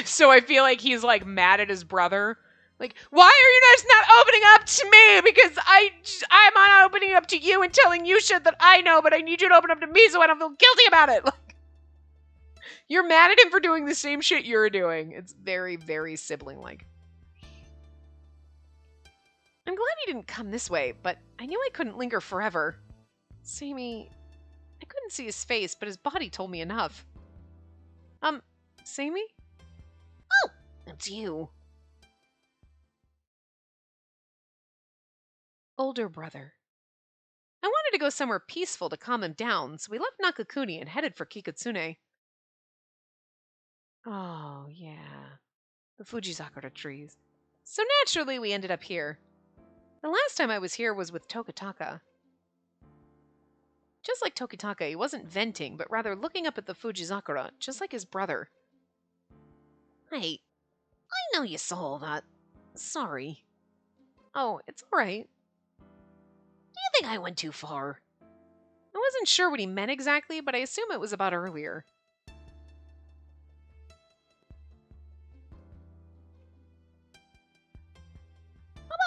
Speaker 1: So I feel like he's, like, mad at his brother. Like, why are you just not opening up to me? Because I'm not opening up to you and telling you shit that I know, but I need you to open up to me so I don't feel guilty about it. Like, you're mad at him for doing the same shit you're doing. It's very, very sibling-like. I'm glad he didn't come this way, but I knew I couldn't linger forever. Samey... I couldn't see his face, but his body told me enough. Samey?
Speaker 2: Oh, it's you.
Speaker 1: Older brother. I wanted to go somewhere peaceful to calm him down, so we left Nakakuni and headed for Kikutsune. Oh, yeah. The Fujizakura trees. So naturally, we ended up here. The last time I was here was with Tokitaka. Just like Tokitaka, he wasn't venting, but rather looking up at the Fujizakura, just like his brother.
Speaker 2: Hey, I know you saw all that. Sorry.
Speaker 1: Oh, it's alright.
Speaker 2: Do you think I went too far?
Speaker 1: I wasn't sure what he meant exactly, but I assume it was about earlier.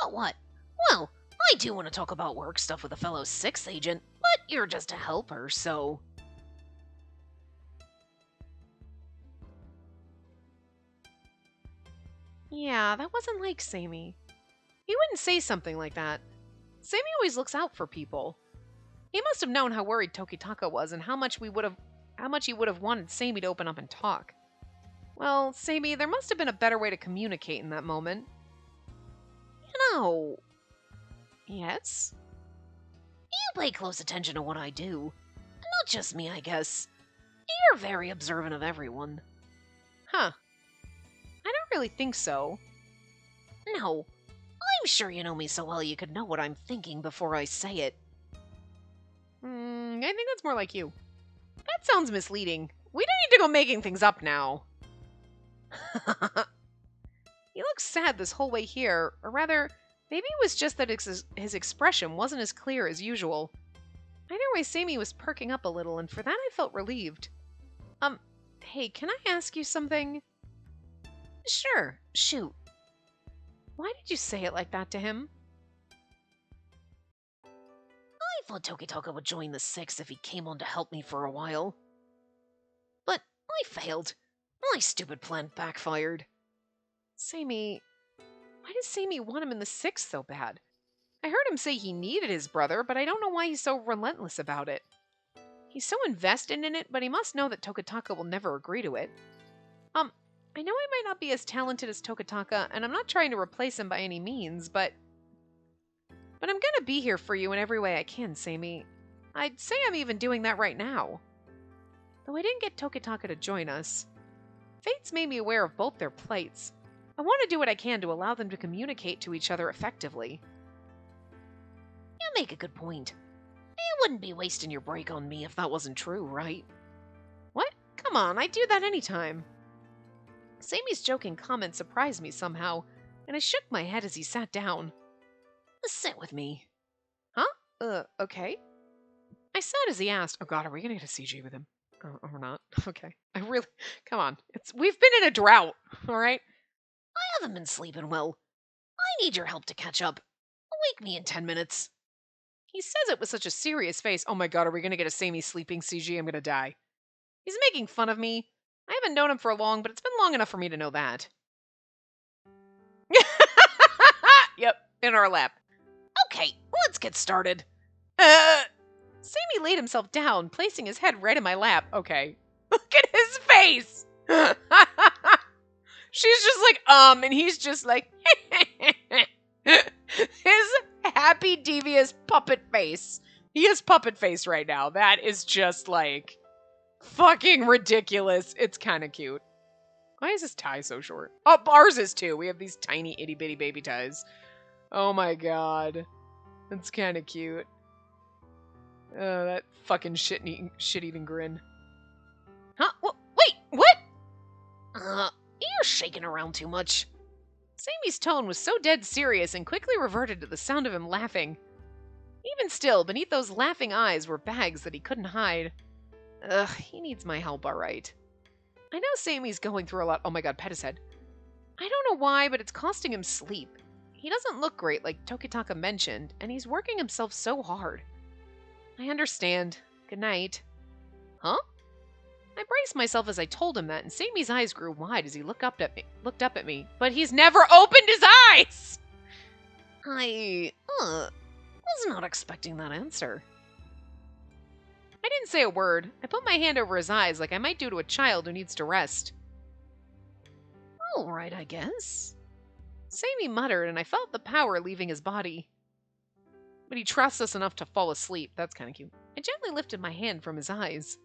Speaker 2: About what? Well, I do want to talk about work stuff with a fellow 6th agent, but you're just a helper, so...
Speaker 1: Yeah, that wasn't like Samey. He wouldn't say something like that. Samey always looks out for people. He must have known how worried Tokitaka was and how much he would have wanted Samey to open up and talk. Well, Samey, there must have been a better way to communicate in that moment.
Speaker 2: You know...
Speaker 1: Yes?
Speaker 2: You pay close attention to what I do. Not just me, I guess. You're very observant of everyone.
Speaker 1: Huh. I don't really think so.
Speaker 2: No. I'm sure you know me so well you could know what I'm thinking before I say it.
Speaker 1: I think that's more like you. That sounds misleading. We don't need to go making things up now. He looks sad this whole way here, or rather, maybe it was just that his expression wasn't as clear as usual. Either way, Samey was perking up a little, and for that I felt relieved. Hey, can I ask you something?
Speaker 2: Sure, shoot.
Speaker 1: Why did you say it like that to him?
Speaker 2: I
Speaker 1: thought Tokitaka would join the 6th if he came on to help me for a while. But I failed. My stupid plan backfired. Sammy... Why does Sammy want him in the 6th so bad? I heard him say he needed his brother, but I don't know why he's so relentless about it. He's so invested in it, but he must know that Tokitaka will never agree to it. I know I might not be as talented as Tokitaka, and I'm not trying to replace him by any means, but I'm gonna be here for you in every way I can, Sammy. I'd say I'm even doing that right now. Though I didn't get Tokitaka to join us. Fate's made me aware of both their plights. I want to do what I can to allow them to communicate to each other effectively. You make a good point. You wouldn't be wasting your break on me if that wasn't true, right? What? Come on, I'd do that anytime. Sammy's joking comment surprised me somehow, and I shook my head as he sat down. Sit with me. Huh? Okay. I sat as he asked, oh god, are we gonna get a CG with him? Or not? Okay. Come on. We've been in a drought, alright? I haven't been sleeping well. I need your help to catch up. Wake me in 10 minutes. He says it with such a serious face. Oh my god, are we gonna get a Sammy sleeping CG? I'm gonna die. He's making fun of me. I haven't known him for long, but it's been long enough for me to know that. Yep, in our lap. Okay, let's get started. Sammy laid himself down, placing his head right in my lap. Okay. Look at his face! She's just like, and he's just like, his happy, devious puppet face. He has puppet face right now. That is just like fucking ridiculous. It's kind of cute. Why is this tie so short? Oh, ours is too. We have these tiny itty bitty baby ties. Oh my god. That's kind of cute. That fucking shit-eating grin. Huh? Wait, what? You're shaking around too much. Sammy's tone was so dead serious and quickly reverted to the sound of him laughing. Even still, beneath those laughing eyes were bags that he couldn't hide. Ugh, he needs my help, alright. I know Sammy's going through a lot. Oh my god, pet his head. I don't know why, but it's costing him sleep. He doesn't look great, like Tokitaka mentioned, and he's working himself so hard. I understand. Good night. Huh? I braced myself as I told him that, and Sammy's eyes grew wide as he looked up at me. But he's never opened his eyes! I was not expecting that answer. I didn't say a word. I put my hand over his eyes like I might do to a child who needs to rest. All right, I guess. Sammy muttered, and I felt the power leaving his body. But he trusts us enough to fall asleep. That's kind of cute. I gently lifted my hand from his eyes.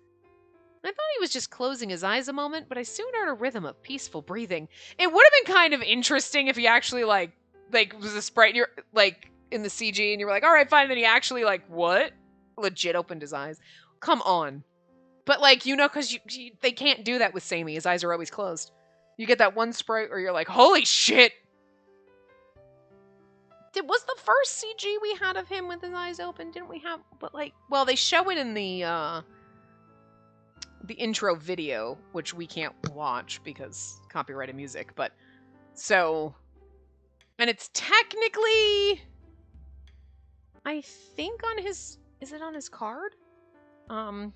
Speaker 1: I thought he was just closing his eyes a moment, but I soon heard a rhythm of peaceful breathing. It would have been kind of interesting if he actually, like was a sprite and you're, like, in the CG, and you were like, all right, fine, and then he actually, like, what? Legit opened his eyes. Come on. But, like, you know, because they can't do that with Sammy. His eyes are always closed. You get that one sprite where you're like, holy shit! Was the first CG we had of him with his eyes open? Didn't we have, but like, well, they show it in the intro video, which we can't watch because copyrighted music, but so, and it's technically, I think on his, is it on his card? I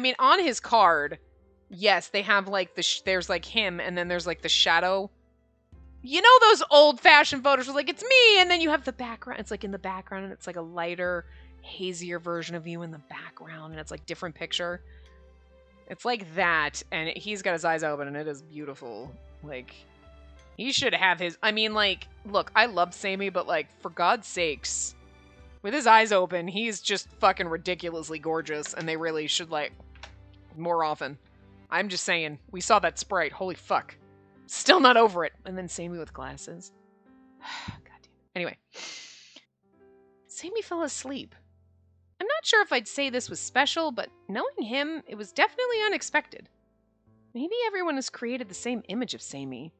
Speaker 1: mean, on his card, yes, they have like there's like him, and then there's like the shadow. You know those old-fashioned photos where like, it's me, and then you have the background. It's like in the background, and it's like a lighter, hazier version of you in the background, and it's like different picture. It's like that, and he's got his eyes open, and it is beautiful. Like, he should have his, I mean, like, look, I love Sammy, but like, for God's sakes, with his eyes open, he's just fucking ridiculously gorgeous, and they really should, like, more often. I'm just saying, we saw that sprite, holy fuck. Still not over it. And then Sammy with glasses. God damn. Anyway. Sammy fell asleep. I'm not sure if I'd say this was special, but knowing him, it was definitely unexpected. Maybe everyone has created the same image of Sammy.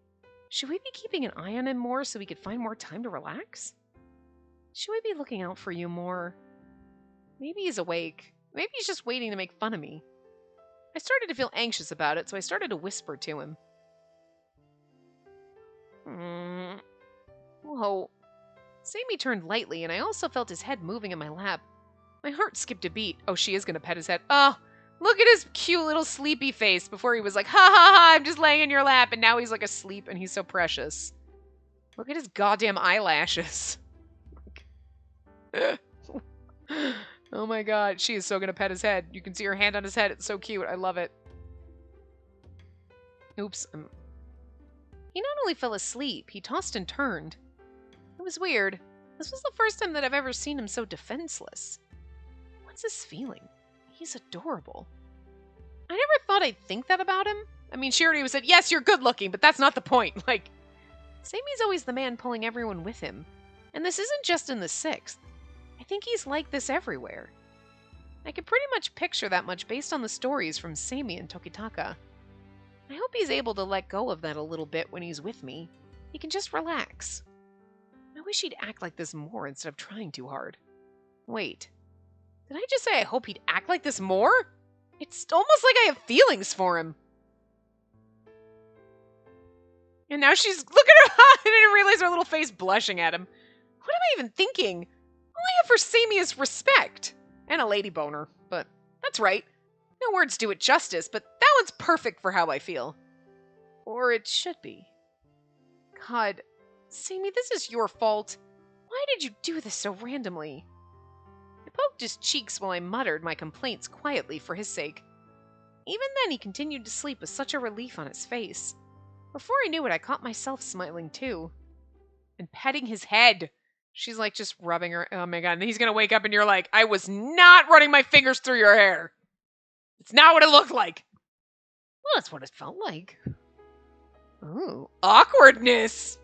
Speaker 1: Should we be keeping an eye on him more so we could find more time to relax? Should we be looking out for you more? Maybe he's awake. Maybe he's just waiting to make fun of me. I started to feel anxious about it, so I started to whisper to him. Whoa. Sammy turned lightly, and I also felt his head moving in my lap. My heart skipped a beat. Oh, she is going to pet his head. Oh, look at his cute little sleepy face before he was like, ha ha ha, I'm just laying in your lap, and now he's like asleep, and he's so precious. Look at his goddamn eyelashes. Oh my god, she is so gonna pet his head. You can see her hand on his head. It's so cute. I love it. Oops. He not only fell asleep, he tossed and turned. It was weird. This was the first time that I've ever seen him so defenseless. What's this feeling? He's adorable. I never thought I'd think that about him. I mean, she already said, yes, you're good looking, but that's not the point. Like, Sammy's always the man pulling everyone with him. And this isn't just in the 6th. I think he's like this everywhere. I can pretty much picture that much based on the stories from Sammy and Tokitaka. I hope he's able to let go of that a little bit when he's with me. He can just relax. I wish he'd act like this more instead of trying too hard. Wait, did I just say I hope he'd act like this more? It's almost like I have feelings for him. And now she's, look at her, I didn't realize her little face blushing at him. What am I even thinking? All I have for Sammy is respect. And a lady boner, but that's right. No words do it justice, but that one's perfect for how I feel. Or it should be. God, Sammy, this is your fault. Why did you do this so randomly? I poked his cheeks while I muttered my complaints quietly for his sake. Even then, he continued to sleep with such a relief on his face. Before I knew it, I caught myself smiling too. And petting his head. She's like just rubbing her. Oh my god, and he's gonna wake up and you're like, I was not running my fingers through your hair. It's not what it looked like. Well, that's what it felt like. Ooh, awkwardness.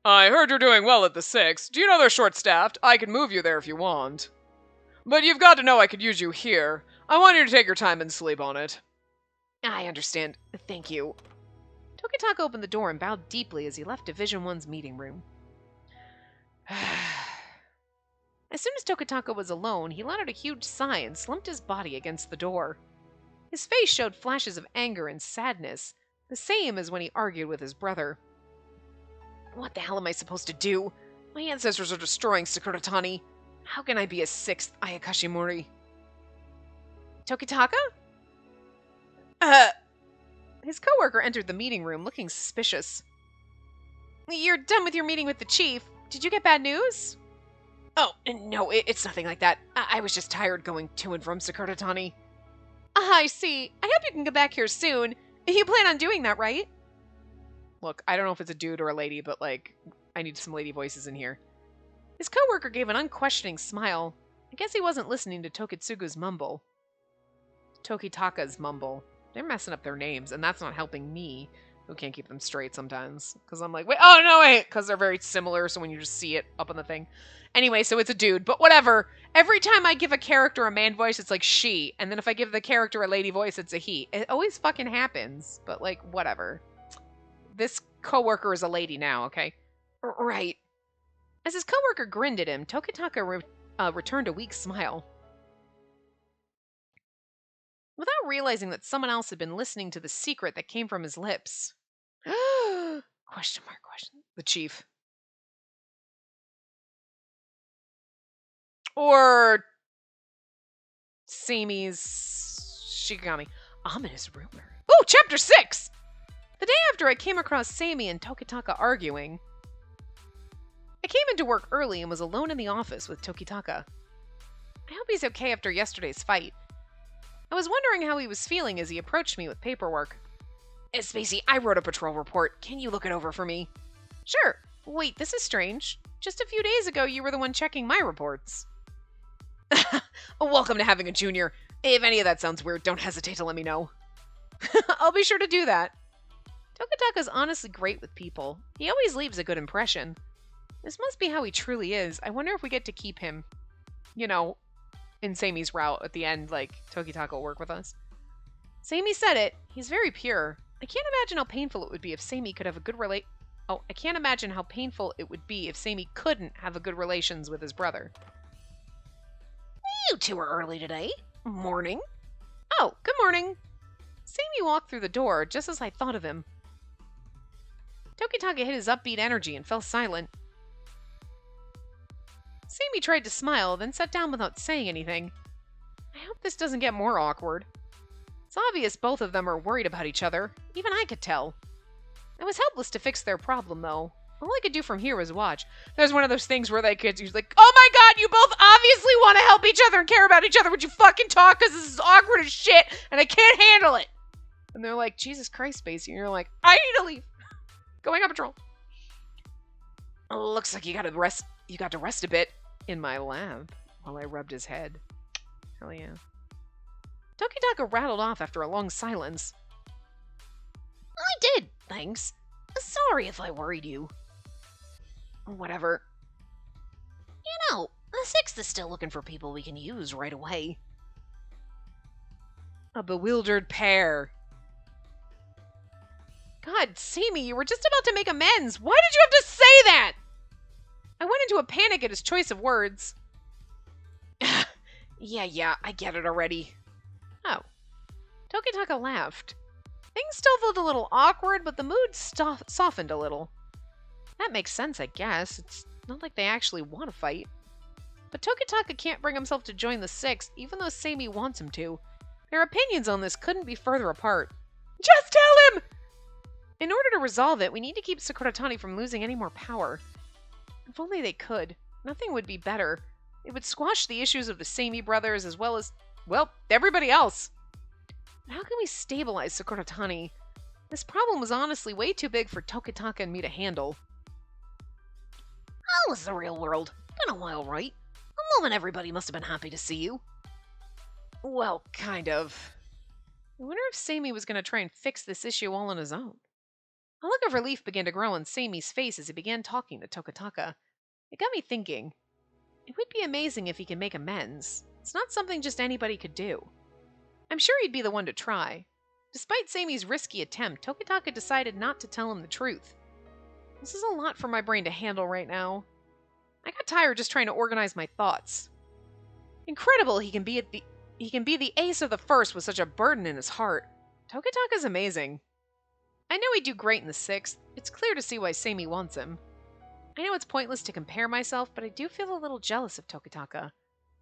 Speaker 3: I heard you're doing well at the 6. Do you know they're short-staffed? I can move you there if you want. But you've got to know I could use you here. I want you to take your time and sleep on it.
Speaker 1: I understand. Thank you. Tokitaka opened the door and bowed deeply as he left Division 1's meeting room. As soon as Tokitaka was alone, he let out a huge sigh and slumped his body against the door. His face showed flashes of anger and sadness, the same as when he argued with his brother. What the hell am I supposed to do? My ancestors are destroying Sakuratani. How can I be a 6th Ayakashimori? Tokitaka? His coworker entered the meeting room looking suspicious. You're done with your meeting with the chief. Did you get bad news? Oh, no, it's nothing like that. I was just tired going to and from Sakuratani. I see. I hope you can get back here soon. You plan on doing that, right? Look, I don't know if it's a dude or a lady, but, like, I need some lady voices in here. His coworker gave an unquestioning smile. I guess he wasn't listening to Tokitsugu's mumble. Tokitaka's mumble. They're messing up their names, and that's not helping me, who can't keep them straight sometimes. Because I'm like, wait, oh, no, wait, because they're very similar, so when you just see it up on the thing. Anyway, so it's a dude, but whatever. Every time I give a character a man voice, it's like she, and then if I give the character a lady voice, it's a he. It always fucking happens, but, like, whatever. This coworker is a lady now, okay? Right. As his coworker grinned at him, Tokitaka returned a weak smile. Without realizing that someone else had been listening to the secret that came from his lips. Question. The chief. Or Sammy's Shikigami. Ominous rumor. Oh, chapter 6! The day after I came across Sammy and Tokitaka arguing. I came into work early and was alone in the office with Tokitaka. I hope he's okay after yesterday's fight. I was wondering how he was feeling as he approached me with paperwork. Spacey, I wrote a patrol report. Can you look it over for me? Sure. Wait, this is strange. Just a few days ago, you were the one checking my reports. Welcome to having a junior. If any of that sounds weird, don't hesitate to let me know. I'll be sure to do that. Tokitaka's honestly great with people. He always leaves a good impression. This must be how he truly is. I wonder if we get to keep him, you know, in Sammy's route at the end, like, Tokitaka will work with us. Sammy said it. He's very pure. I can't imagine how painful it would be if Sammy could have a good I can't imagine how painful it would be if Sammy couldn't have a good relations with his brother. You two are early today. Morning. Oh, good morning. Sammy walked through the door just as I thought of him. Tokitaka hid his upbeat energy and fell silent. Sammy tried to smile, then sat down without saying anything. I hope this doesn't get more awkward. It's obvious both of them are worried about each other. Even I could tell. I was helpless to fix their problem, though. All I could do from here was watch. There's one of those things where they could use like, oh my god, you both obviously want to help each other and care about each other. Would you fucking talk? Because this is awkward as shit, and I can't handle it. And they're like, Jesus Christ, Spacey. And you're like, I need to leave. Going on patrol. Looks like you got to rest a bit in my lab while I rubbed his head. Hell yeah. Tokitaka rattled off after a long silence. I did, thanks. Sorry if I worried you. Whatever. You know, the 6th is still looking for people we can use right away. A bewildered pair. God, Sammy, you were just about to make amends. Why did you have to say that? I went into a panic at his choice of words. Yeah, I get it already. Oh. Tokitaka laughed. Things still felt a little awkward, but the mood softened a little. That makes sense, I guess. It's not like they actually want to fight. But Tokitaka can't bring himself to join the 6th, even though Sammy wants him to. Their opinions on this couldn't be further apart. Just tell him! In order to resolve it, we need to keep Sakuratani from losing any more power. If only they could. Nothing would be better. It would squash the issues of the Sammy brothers as well as, well, everybody else. But how can we stabilize Sakuratani? This problem was honestly way too big for Tokitaka and me to handle. How was the real world? Been a while, right? A moment everybody must have been happy to see you. Well, kind of. I wonder if Sammy was going to try and fix this issue all on his own. A look of relief began to grow on Sammy's face as he began talking to Tokitaka. It got me thinking. It would be amazing if he could make amends. It's not something just anybody could do. I'm sure he'd be the one to try. Despite Sammy's risky attempt, Tokitaka decided not to tell him the truth. This is a lot for my brain to handle right now. I got tired just trying to organize my thoughts. Incredible he can be the ace of the first with such a burden in his heart. Tokitaka's amazing. I know he'd do great in the 6th. It's clear to see why Sammy wants him. I know it's pointless to compare myself, but I do feel a little jealous of Tokitaka.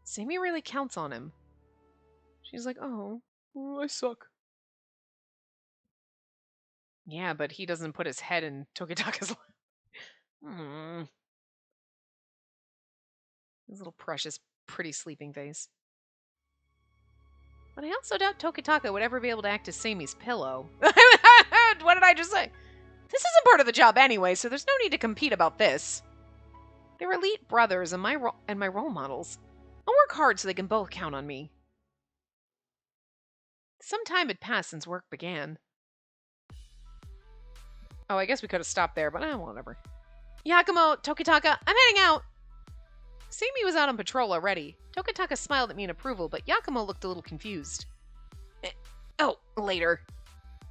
Speaker 1: Sammy really counts on him. She's like, oh, I suck. Yeah, but he doesn't put his head in Tokitaka's lap. His little precious, pretty sleeping face. But I also doubt Tokitaka would ever be able to act as Sammy's pillow. What did I just say? This isn't part of the job anyway, so there's no need to compete about this. They're elite brothers and my role models. I'll work hard so they can both count on me. Some time had passed since work began. Oh, I guess we could have stopped there, but whatever. Yakumo, Tokitaka, I'm heading out! Sammy was out on patrol already. Tokitaka smiled at me in approval, but Yakumo looked a little confused. Oh, later.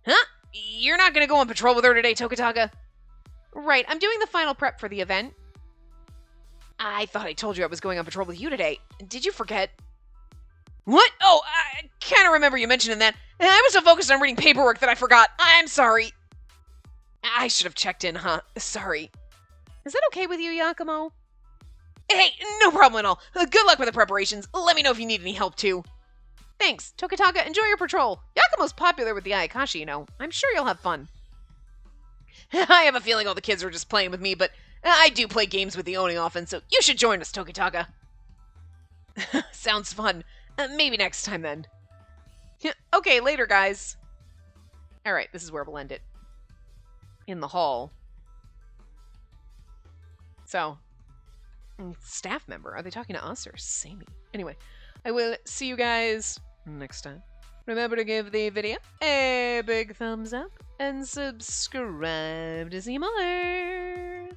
Speaker 1: Huh? You're not gonna go on patrol with her today, Tokitaka? Right, I'm doing the final prep for the event. I thought I told you I was going on patrol with you today. Did you forget? What? Oh, I kind of remember you mentioning that. I was so focused on reading paperwork that I forgot. I'm sorry. I should have checked in, huh? Sorry. Is that okay with you, Yakumo? Hey, no problem at all. Good luck with the preparations. Let me know if you need any help, too. Thanks. Tokitaka, enjoy your patrol. Yakumo's popular with the Ayakashi, you know. I'm sure you'll have fun. I have a feeling all the kids are just playing with me, but I do play games with the Oni often, so you should join us, Tokitaka. Sounds fun. Maybe next time, then. Okay, later, guys. Alright, this is where we'll end it. In the hall. So, staff member. Are they talking to us or Sammy? Anyway, I will see you guys next time. Remember to give the video a big thumbs up and subscribe to see more.